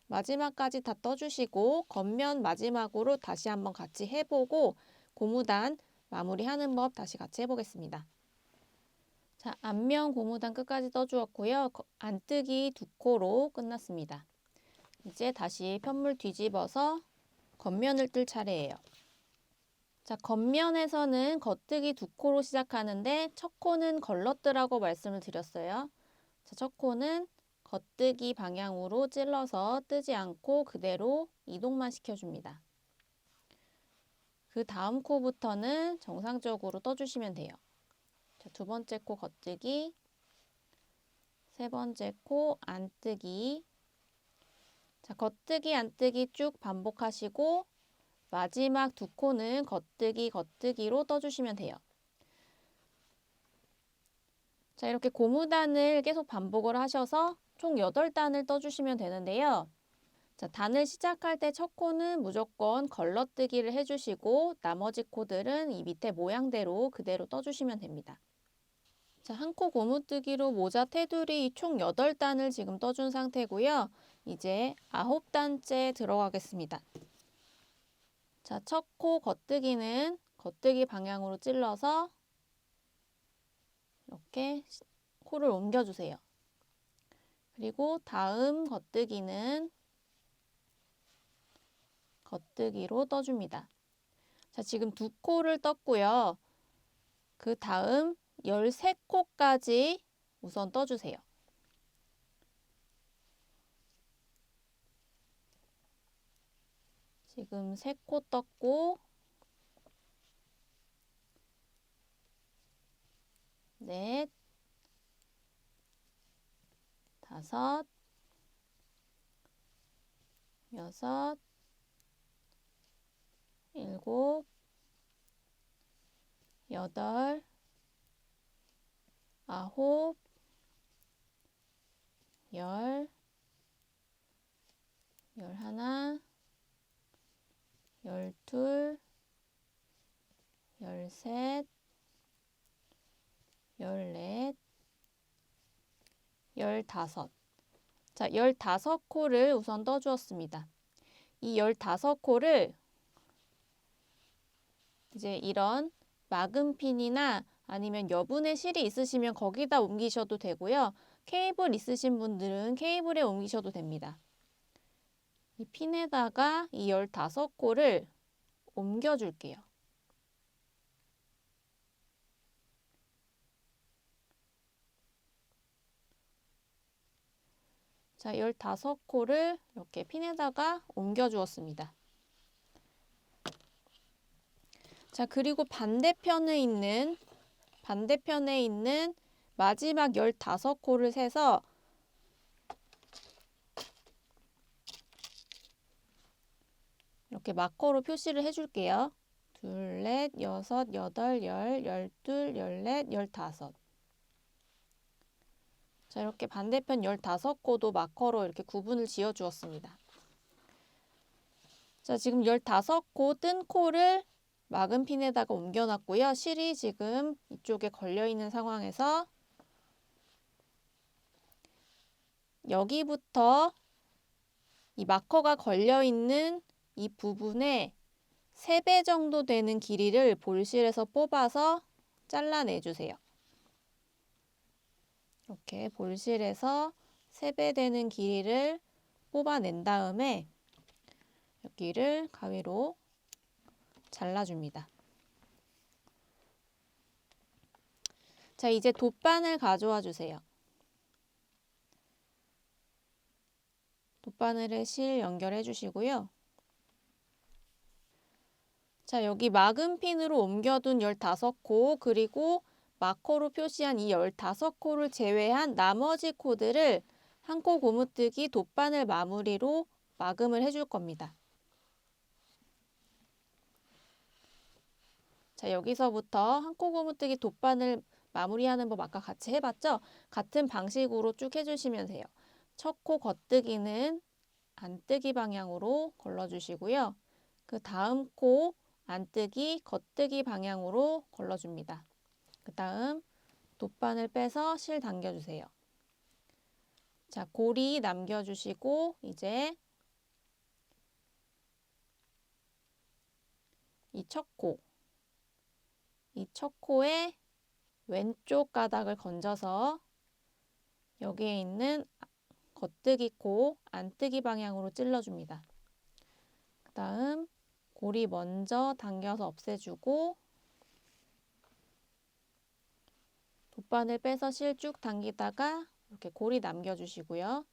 마지막까지 다 떠주시고 겉면 마지막으로 다시 한번 같이 해보고 고무단 마무리하는 법 다시 같이 해보겠습니다. 자, 앞면 고무단 끝까지 떠주었고요. 안뜨기 두 코로 끝났습니다. 이제 다시 편물 뒤집어서 겉면을 뜰 차례예요. 자, 겉면에서는 겉뜨기 두 코로 시작하는데 첫 코는 걸러뜨라고 말씀을 드렸어요. 자, 첫 코는 겉뜨기 방향으로 찔러서 뜨지 않고 그대로 이동만 시켜줍니다. 그 다음 코부터는 정상적으로 떠주시면 돼요. 자, 두 번째 코 겉뜨기, 세 번째 코 안뜨기. 자, 겉뜨기, 안뜨기 쭉 반복하시고 마지막 두 코는 겉뜨기, 겉뜨기로 떠주시면 돼요. 자, 이렇게 고무단을 계속 반복을 하셔서 총 8단을 떠주시면 되는데요. 자, 단을 시작할 때 첫 코는 무조건 걸러뜨기를 해주시고 나머지 코들은 이 밑에 모양대로 그대로 떠주시면 됩니다. 자, 한 코 고무뜨기로 모자 테두리 총 8단을 지금 떠준 상태고요. 이제 9단째 들어가겠습니다. 자, 첫 코 겉뜨기는 겉뜨기 방향으로 찔러서 이렇게 코를 옮겨주세요. 그리고 다음 겉뜨기는 겉뜨기로 떠줍니다. 자, 지금 두 코를 떴고요. 그 다음 13코까지 우선 떠주세요. 지금 3코 떴고 넷, 다섯, 여섯, 일곱, 여덟, 아홉, 열, 열하나, 열둘, 열셋, 열넷, 열다섯. 자, 15코를 우선 떠주었습니다. 이 15코를 이제 이런 막은 핀이나 아니면 여분의 실이 있으시면 거기다 옮기셔도 되고요. 케이블 있으신 분들은 케이블에 옮기셔도 됩니다. 이 핀에다가 이 15코를 옮겨줄게요. 자, 15코를 이렇게 핀에다가 옮겨주었습니다. 자, 그리고 반대편에 있는 마지막 15코를 세서 이렇게 마커로 표시를 해줄게요. 둘, 넷, 여섯, 여덟, 열, 열둘, 열넷, 열다섯. 자, 이렇게 반대편 15코도 마커로 이렇게 구분을 지어 주었습니다. 자, 지금 15코 뜬 코를 막은 핀에다가 옮겨놨고요. 실이 지금 이쪽에 걸려있는 상황에서 여기부터 이 마커가 걸려있는 이 부분에 3배 정도 되는 길이를 볼실에서 뽑아서 잘라내주세요. 이렇게 볼실에서 3배 되는 길이를 뽑아낸 다음에 여기를 가위로 잘라줍니다. 자, 이제 돗바늘 가져와 주세요. 돗바늘에 실 연결해 주시고요. 자, 여기 막은 핀으로 옮겨둔 15코 그리고 마커로 표시한 이 15코를 제외한 나머지 코들을 한 코 고무뜨기 돗바늘 마무리로 마금을 해줄 겁니다. 자, 여기서부터 한 코 고무뜨기 돗바늘 마무리하는 법 아까 같이 해봤죠? 같은 방식으로 쭉 해주시면 돼요. 첫 코 겉뜨기는 안뜨기 방향으로 걸러주시고요. 그 다음 코 안뜨기, 겉뜨기 방향으로 걸러줍니다. 그 다음 돗바늘 빼서 실 당겨주세요. 자, 고리 남겨주시고 이제 이 첫 코의 왼쪽 가닥을 건져서 여기에 있는 겉뜨기 코, 안뜨기 방향으로 찔러줍니다. 그 다음 고리 먼저 당겨서 없애주고 돗바늘 빼서 실 쭉 당기다가 이렇게 고리 남겨주시고요.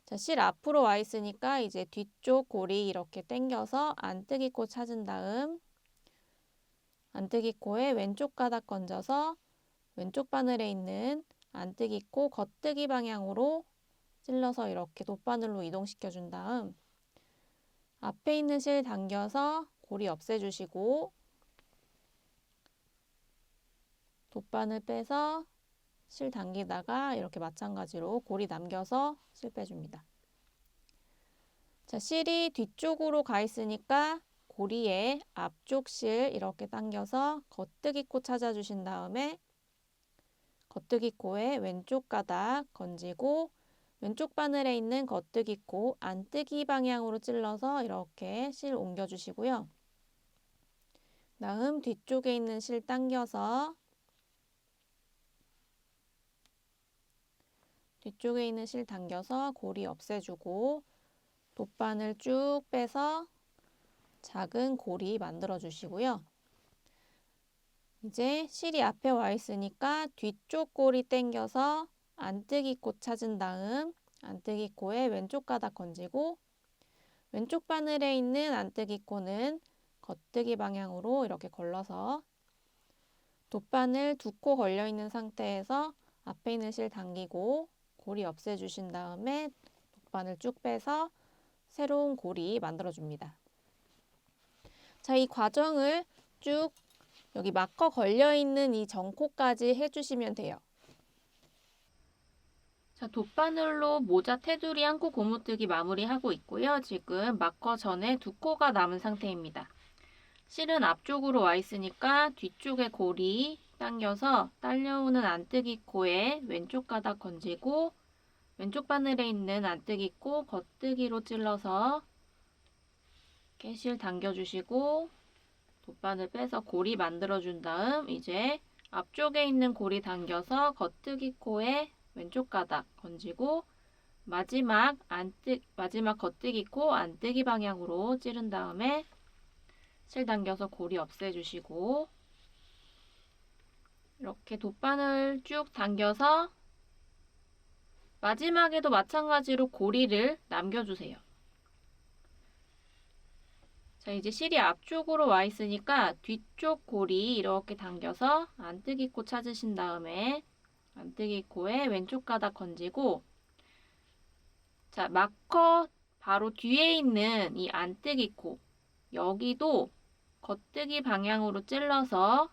자, 실 앞으로 와 있으니까 이제 뒤쪽 고리 이렇게 당겨서 안뜨기 코 찾은 다음 안뜨기 코의 왼쪽 가닥 건져서 왼쪽 바늘에 있는 안뜨기 코 겉뜨기 방향으로 찔러서 이렇게 돗바늘로 이동시켜 준 다음 앞에 있는 실 당겨서 고리 없애주시고 돗바늘 빼서 실 당기다가 이렇게 마찬가지로 고리 남겨서 실 빼줍니다. 자, 실이 뒤쪽으로 가 있으니까 고리의 앞쪽 실 이렇게 당겨서 겉뜨기 코 찾아주신 다음에 겉뜨기 코의 왼쪽 가닥 건지고 왼쪽 바늘에 있는 겉뜨기 코 안뜨기 방향으로 찔러서 이렇게 실 옮겨주시고요. 다음 뒤쪽에 있는 실 당겨서 뒤쪽에 있는 실 당겨서 고리 없애주고 돗바늘 쭉 빼서 작은 고리 만들어 주시고요. 이제 실이 앞에 와 있으니까 뒤쪽 고리 당겨서 안뜨기 코 찾은 다음 안뜨기 코의 왼쪽 가닥 건지고 왼쪽 바늘에 있는 안뜨기 코는 겉뜨기 방향으로 이렇게 걸러서 돗바늘 2코 걸려 있는 상태에서 앞에 있는 실 당기고 고리 없애주신 다음에 돗바늘 쭉 빼서 새로운 고리 만들어줍니다. 자, 이 과정을 쭉 여기 마커 걸려있는 이 전코까지 해주시면 돼요. 자, 돗바늘로 모자 테두리 한 코 고무뜨기 마무리하고 있고요. 지금 마커 전에 2코가 남은 상태입니다. 실은 앞쪽으로 와 있으니까 뒤쪽에 고리 당겨서 딸려오는 안뜨기 코에 왼쪽 가닥 건지고 왼쪽 바늘에 있는 안뜨기 코 겉뜨기로 찔러서 이렇게 실 당겨주시고 돗바늘 빼서 고리 만들어준 다음 이제 앞쪽에 있는 고리 당겨서 겉뜨기 코에 왼쪽 가닥 건지고 마지막 겉뜨기 코 안뜨기 방향으로 찌른 다음에 실 당겨서 고리 없애주시고 이렇게 돗바늘 쭉 당겨서 마지막에도 마찬가지로 고리를 남겨주세요. 자, 이제 실이 앞쪽으로 와 있으니까 뒤쪽 고리 이렇게 당겨서 안뜨기 코 찾으신 다음에 안뜨기 코에 왼쪽 가닥 건지고 자, 마커 바로 뒤에 있는 이 안뜨기 코 여기도 겉뜨기 방향으로 찔러서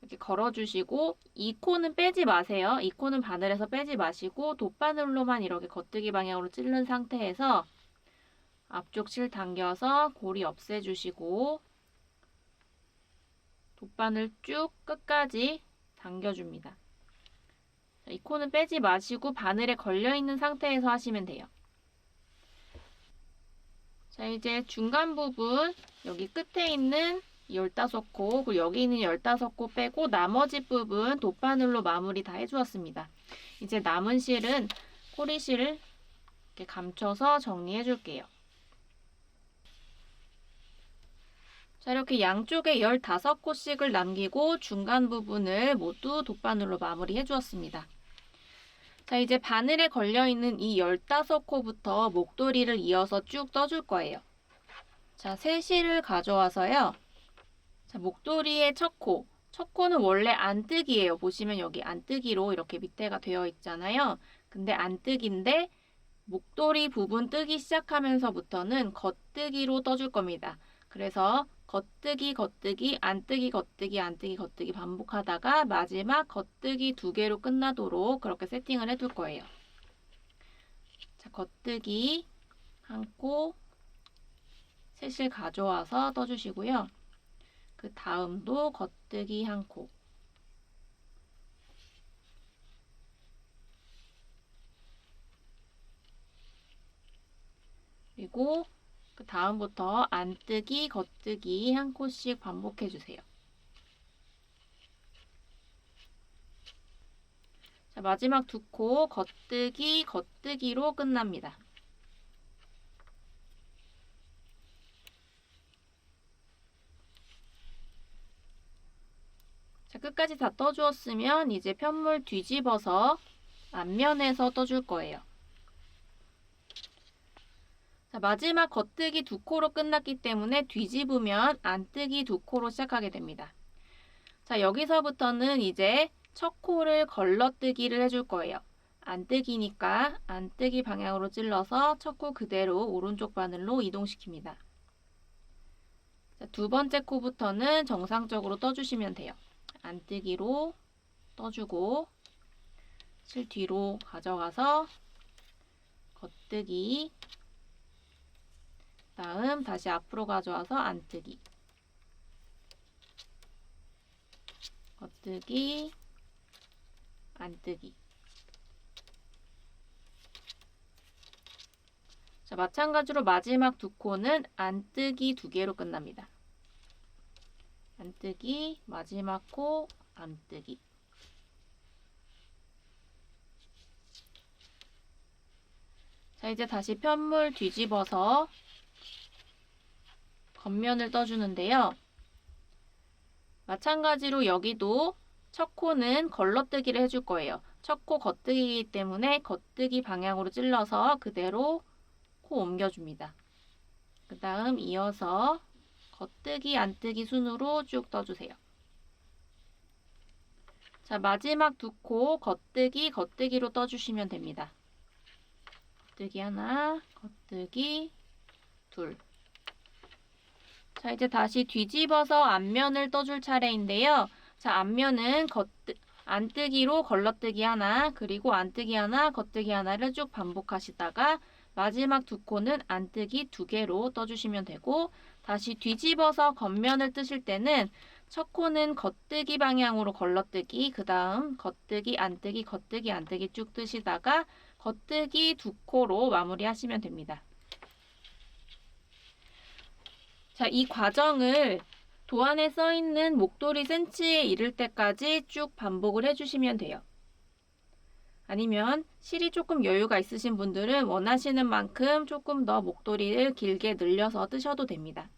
이렇게 걸어주시고 이 코는 빼지 마세요. 이 코는 바늘에서 빼지 마시고 돗바늘로만 이렇게 겉뜨기 방향으로 찌른 상태에서 앞쪽 실 당겨서 고리 없애주시고 돗바늘 쭉 끝까지 당겨줍니다. 이 코는 빼지 마시고 바늘에 걸려있는 상태에서 하시면 돼요. 자, 이제 중간 부분 여기 끝에 있는 15코 그리고 여기 있는 15코 빼고 나머지 부분 돗바늘로 마무리 다 해주었습니다. 이제 남은 실은 꼬리실을 이렇게 감춰서 정리해 줄게요. 자, 이렇게 양쪽에 15코씩을 남기고 중간 부분을 모두 돗바늘로 마무리해 주었습니다. 자, 이제 바늘에 걸려있는 이 15코부터 목도리를 이어서 쭉 떠줄 거예요. 자, 새 실을 가져와서요. 자, 목도리의 첫 코는 원래 안뜨기예요. 보시면 여기 안뜨기로 이렇게 밑에가 되어 있잖아요. 근데 안뜨기인데 목도리 부분 뜨기 시작하면서부터는 겉뜨기로 떠줄 겁니다. 그래서 겉뜨기, 겉뜨기, 안뜨기, 겉뜨기, 안뜨기, 겉뜨기 반복하다가 마지막 겉뜨기 2개로 끝나도록 그렇게 세팅을 해둘 거예요. 자, 겉뜨기 한 코, 셋을 가져와서 떠주시고요. 그 다음도 겉뜨기 한 코. 그리고 그 다음부터 안뜨기, 겉뜨기 한 코씩 반복해 주세요. 자, 마지막 2코 겉뜨기, 겉뜨기로 끝납니다. 자, 끝까지 다 떠주었으면 이제 편물 뒤집어서 앞면에서 떠줄 거예요. 자, 마지막 겉뜨기 2코로 끝났기 때문에 뒤집으면 안뜨기 2코로 시작하게 됩니다. 자, 여기서부터는 이제 첫 코를 걸러뜨기를 해줄 거예요. 안뜨기니까 안뜨기 방향으로 찔러서 첫 코 그대로 오른쪽 바늘로 이동시킵니다. 자, 두 번째 코부터는 정상적으로 떠주시면 돼요. 안뜨기로 떠주고 실 뒤로 가져가서 겉뜨기, 다음 다시 앞으로 가져와서 안뜨기, 겉뜨기, 안뜨기. 자, 마찬가지로 마지막 두 코는 안뜨기 두 개로 끝납니다. 안뜨기, 마지막 코, 안뜨기. 자, 이제 다시 편물 뒤집어서 겉면을 떠주는데요. 마찬가지로 여기도 첫 코는 걸러뜨기를 해줄 거예요. 첫 코 겉뜨기이기 때문에 겉뜨기 방향으로 찔러서 그대로 코 옮겨줍니다. 그 다음 이어서 겉뜨기, 안뜨기 순으로 쭉 떠주세요. 자, 마지막 두 코 겉뜨기, 겉뜨기로 떠주시면 됩니다. 겉뜨기 하나, 겉뜨기 둘. 자, 이제 다시 뒤집어서 앞면을 떠줄 차례인데요. 자, 앞면은 안뜨기로 걸러뜨기 하나, 그리고 안뜨기 하나, 겉뜨기 하나를 쭉 반복하시다가 마지막 두 코는 안뜨기 두 개로 떠주시면 되고, 다시 뒤집어서 겉면을 뜨실 때는 첫 코는 겉뜨기 방향으로 걸러뜨기, 그 다음 겉뜨기, 안뜨기, 겉뜨기, 안뜨기 쭉 뜨시다가 겉뜨기 두 코로 마무리하시면 됩니다. 자, 이 과정을 도안에 써있는 목도리 센치에 이를 때까지 쭉 반복을 해주시면 돼요. 아니면 실이 조금 여유가 있으신 분들은 원하시는 만큼 조금 더 목도리를 길게 늘려서 뜨셔도 됩니다.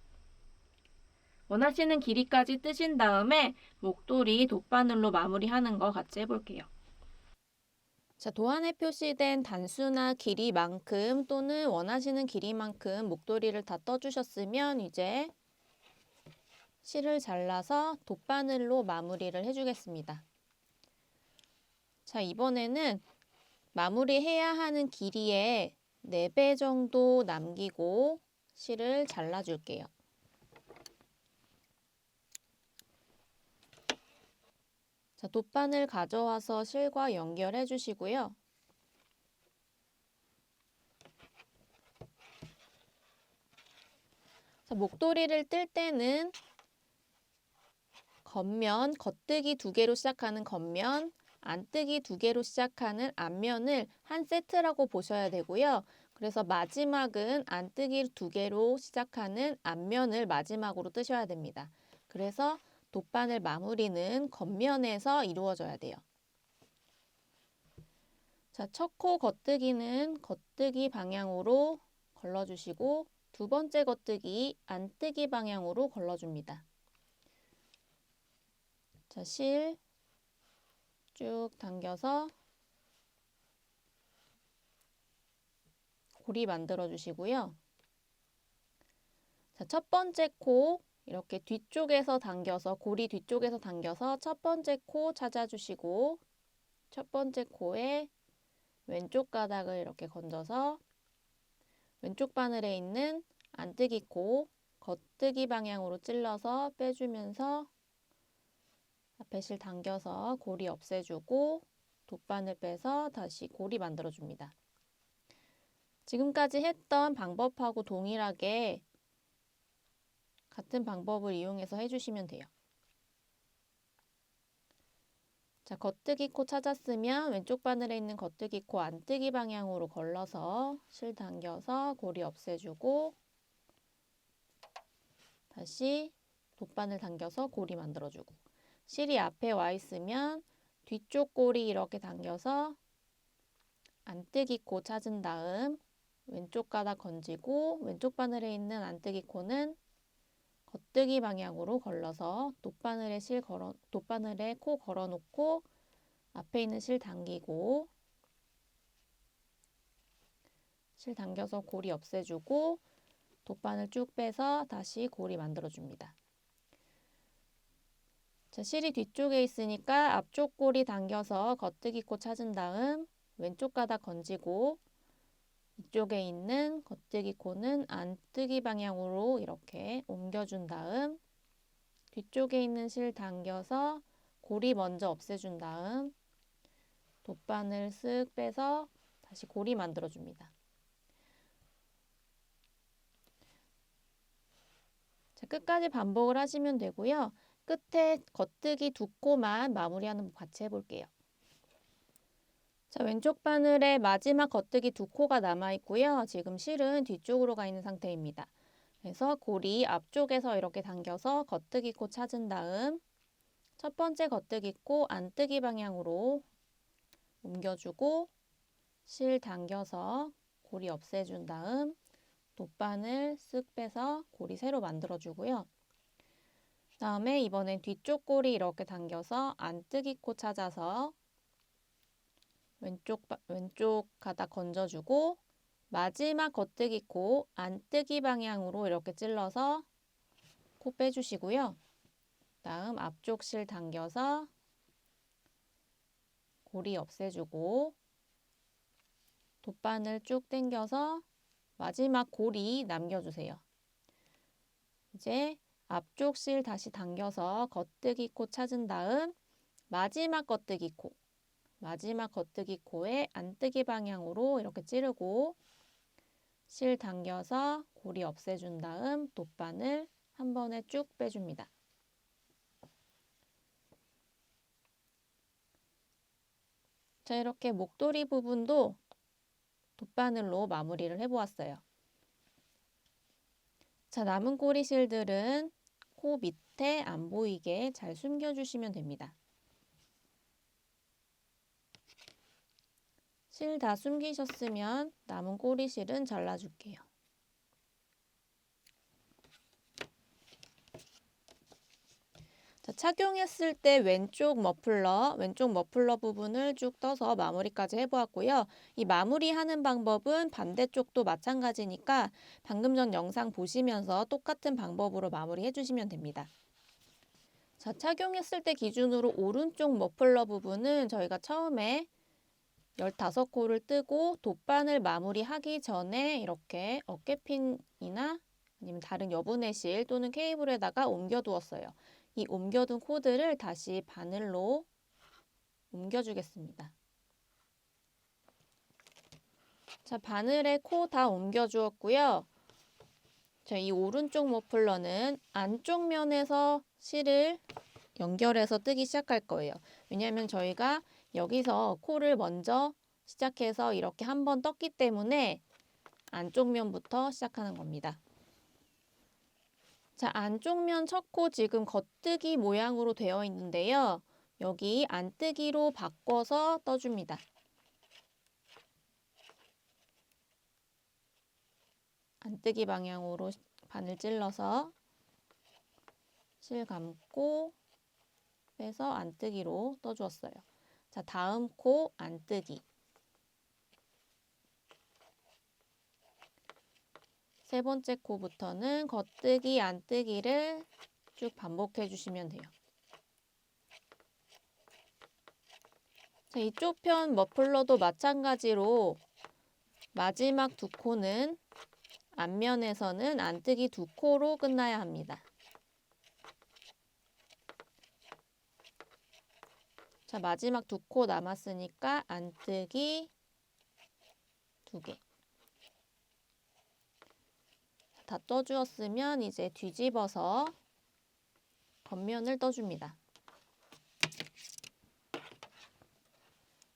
원하시는 길이까지 뜨신 다음에 목도리 돗바늘로 마무리하는 거 같이 해볼게요. 자, 도안에 표시된 단수나 길이만큼 또는 원하시는 길이만큼 목도리를 다 떠주셨으면 이제 실을 잘라서 돗바늘로 마무리를 해주겠습니다. 자, 이번에는 마무리해야 하는 길이의 4배 정도 남기고 실을 잘라줄게요. 자, 돗바늘 가져와서 실과 연결해 주시고요. 자, 목도리를 뜰 때는 겉면, 겉뜨기 두 개로 시작하는 겉면, 안뜨기 두 개로 시작하는 앞면을 한 세트라고 보셔야 되고요. 그래서 마지막은 안뜨기 두 개로 시작하는 앞면을 마지막으로 뜨셔야 됩니다. 그래서 돗바늘 마무리는 겉면에서 이루어져야 돼요. 자, 첫 코 겉뜨기는 겉뜨기 방향으로 걸러주시고 두 번째 겉뜨기 안뜨기 방향으로 걸러줍니다. 자, 실 쭉 당겨서 고리 만들어 주시고요. 자, 첫 번째 코 이렇게 뒤쪽에서 당겨서 고리 뒤쪽에서 당겨서 첫 번째 코 찾아주시고 첫 번째 코에 왼쪽 가닥을 이렇게 건져서 왼쪽 바늘에 있는 안뜨기 코 겉뜨기 방향으로 찔러서 빼주면서 앞에 실 당겨서 고리 없애주고 돗바늘 빼서 다시 고리 만들어줍니다. 지금까지 했던 방법하고 동일하게 같은 방법을 이용해서 해주시면 돼요. 자, 겉뜨기 코 찾았으면 왼쪽 바늘에 있는 겉뜨기 코 안뜨기 방향으로 걸러서 실 당겨서 고리 없애주고 다시 돗바늘 당겨서 고리 만들어주고 실이 앞에 와 있으면 뒤쪽 고리 이렇게 당겨서 안뜨기 코 찾은 다음 왼쪽 가닥 건지고 왼쪽 바늘에 있는 안뜨기 코는 겉뜨기 방향으로 걸러서 돗바늘에 코 걸어놓고 앞에 있는 실 당기고 실 당겨서 고리 없애주고 돗바늘 쭉 빼서 다시 고리 만들어줍니다. 자, 실이 뒤쪽에 있으니까 앞쪽 꼬리 당겨서 겉뜨기 코 찾은 다음 왼쪽 가닥 건지고 이쪽에 있는 겉뜨기 코는 안뜨기 방향으로 이렇게 옮겨준 다음 뒤쪽에 있는 실 당겨서 고리 먼저 없애준 다음 돗바늘 쓱 빼서 다시 고리 만들어줍니다. 자, 끝까지 반복을 하시면 되고요. 끝에 겉뜨기 두 코만 마무리하는 법 같이 해볼게요. 자, 왼쪽 바늘에 마지막 겉뜨기 두 코가 남아있고요. 지금 실은 뒤쪽으로 가 있는 상태입니다. 그래서 고리 앞쪽에서 이렇게 당겨서 겉뜨기 코 찾은 다음 첫 번째 겉뜨기 코 안뜨기 방향으로 옮겨주고 실 당겨서 고리 없애준 다음 돗바늘 쓱 빼서 고리 새로 만들어주고요. 다음에 이번엔 뒤쪽 고리 이렇게 당겨서 안뜨기 코 찾아서 왼쪽 가닥 건져주고 마지막 겉뜨기 코 안뜨기 방향으로 이렇게 찔러서 코 빼주시고요. 다음 앞쪽 실 당겨서 고리 없애주고 돗바늘 쭉 당겨서 마지막 고리 남겨주세요. 이제 앞쪽 실 다시 당겨서 겉뜨기 코 찾은 다음 마지막 겉뜨기 코에 안뜨기 방향으로 이렇게 찌르고 실 당겨서 고리 없애준 다음 돗바늘 한 번에 쭉 빼줍니다. 자, 이렇게 목도리 부분도 돗바늘로 마무리를 해보았어요. 자, 남은 꼬리실들은 코 밑에 안 보이게 잘 숨겨주시면 됩니다. 실 다 숨기셨으면 남은 꼬리실은 잘라줄게요. 자, 착용했을 때 왼쪽 머플러 부분을 쭉 떠서 마무리까지 해보았고요. 이 마무리하는 방법은 반대쪽도 마찬가지니까 방금 전 영상 보시면서 똑같은 방법으로 마무리해 주시면 됩니다. 자, 착용했을 때 기준으로 오른쪽 머플러 부분은 저희가 처음에 15코를 뜨고 돗바늘 마무리하기 전에 이렇게 어깨핀이나 아니면 다른 여분의 실 또는 케이블에다가 옮겨두었어요. 이 옮겨둔 코드를 다시 바늘로 옮겨주겠습니다. 자, 바늘에 코 다 옮겨주었고요. 자, 이 오른쪽 머플러는 안쪽 면에서 실을 연결해서 뜨기 시작할 거예요. 왜냐하면 저희가 여기서 코를 먼저 시작해서 이렇게 한번 떴기 때문에 안쪽 면부터 시작하는 겁니다. 자, 안쪽 면 첫 코 지금 겉뜨기 모양으로 되어 있는데요. 여기 안뜨기로 바꿔서 떠줍니다. 안뜨기 방향으로 바늘 찔러서 실 감고 빼서 안뜨기로 떠주었어요. 자, 다음 코 안뜨기. 세 번째 코부터는 겉뜨기, 안뜨기를 쭉 반복해 주시면 돼요. 자, 이쪽 편 머플러도 마찬가지로 마지막 두 코는 앞면에서는 안뜨기 두 코로 끝나야 합니다. 자, 마지막 두 코 남았으니까 안뜨기 두 개. 다 떠주었으면 이제 뒤집어서 겉면을 떠줍니다.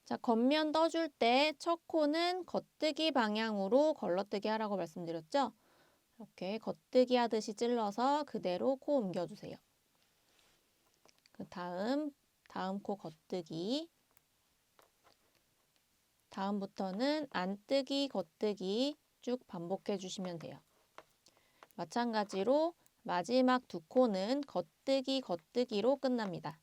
자, 겉면 떠줄 때 첫 코는 겉뜨기 방향으로 걸러뜨기 하라고 말씀드렸죠? 이렇게 겉뜨기 하듯이 찔러서 그대로 코 옮겨주세요. 그 다음 코 겉뜨기. 다음부터는 안뜨기, 겉뜨기 쭉 반복해 주시면 돼요. 마찬가지로 마지막 두 코는 겉뜨기, 겉뜨기로 끝납니다.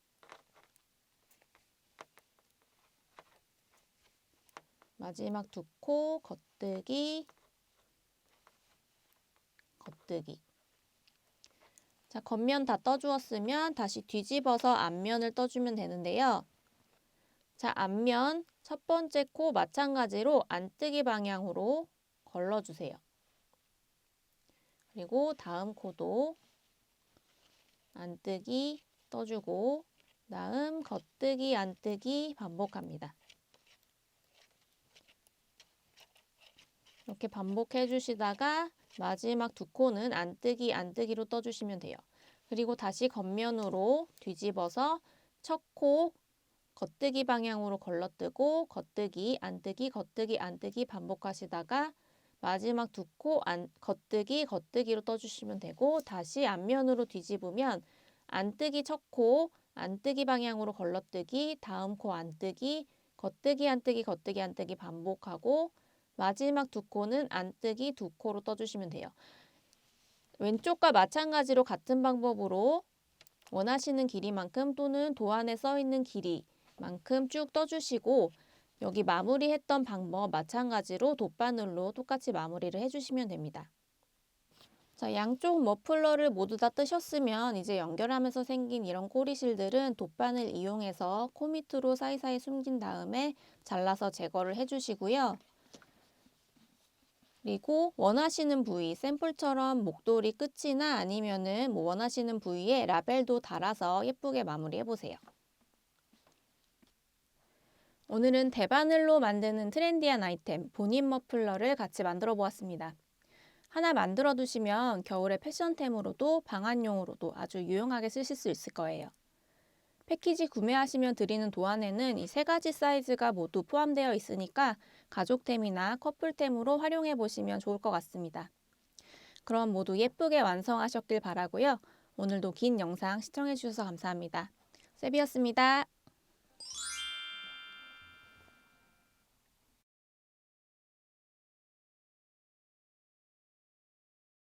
마지막 두 코 겉뜨기, 겉뜨기. 자, 겉면 다 떠주었으면 다시 뒤집어서 앞면을 떠주면 되는데요. 자, 앞면 첫 번째 코 마찬가지로 안뜨기 방향으로 걸러주세요. 그리고 다음 코도 안뜨기 떠주고 다음 겉뜨기 안뜨기 반복합니다. 이렇게 반복해 주시다가 마지막 두 코는 안뜨기 안뜨기로 떠주시면 돼요. 그리고 다시 겉면으로 뒤집어서 첫 코 겉뜨기 방향으로 걸러뜨고 겉뜨기 안뜨기 겉뜨기 안뜨기 반복하시다가 마지막 두 코 겉뜨기 겉뜨기로 떠주시면 되고 다시 앞면으로 뒤집으면 안뜨기 첫 코 안뜨기 방향으로 걸러뜨기 다음 코 안뜨기 겉뜨기 안뜨기 겉뜨기 안뜨기 반복하고 마지막 두 코는 안뜨기 두 코로 떠주시면 돼요. 왼쪽과 마찬가지로 같은 방법으로 원하시는 길이만큼 또는 도안에 써 있는 길이만큼 쭉 떠주시고 여기 마무리했던 방법 마찬가지로 돗바늘로 똑같이 마무리를 해주시면 됩니다. 자, 양쪽 머플러를 모두 다 뜨셨으면 이제 연결하면서 생긴 이런 꼬리실들은 돗바늘 이용해서 코 밑으로 사이사이 숨긴 다음에 잘라서 제거를 해주시고요. 그리고 원하시는 부위, 샘플처럼 목도리 끝이나 아니면은 원하시는 부위에 라벨도 달아서 예쁘게 마무리해 보세요. 오늘은 대바늘로 만드는 트렌디한 아이템, 본인 머플러를 같이 만들어 보았습니다. 하나 만들어 두시면 겨울에 패션템으로도 방한용으로도 아주 유용하게 쓰실 수 있을 거예요. 패키지 구매하시면 드리는 도안에는 이 세 가지 사이즈가 모두 포함되어 있으니까 가족템이나 커플템으로 활용해 보시면 좋을 것 같습니다. 그럼 모두 예쁘게 완성하셨길 바라고요. 오늘도 긴 영상 시청해 주셔서 감사합니다. 세비였습니다.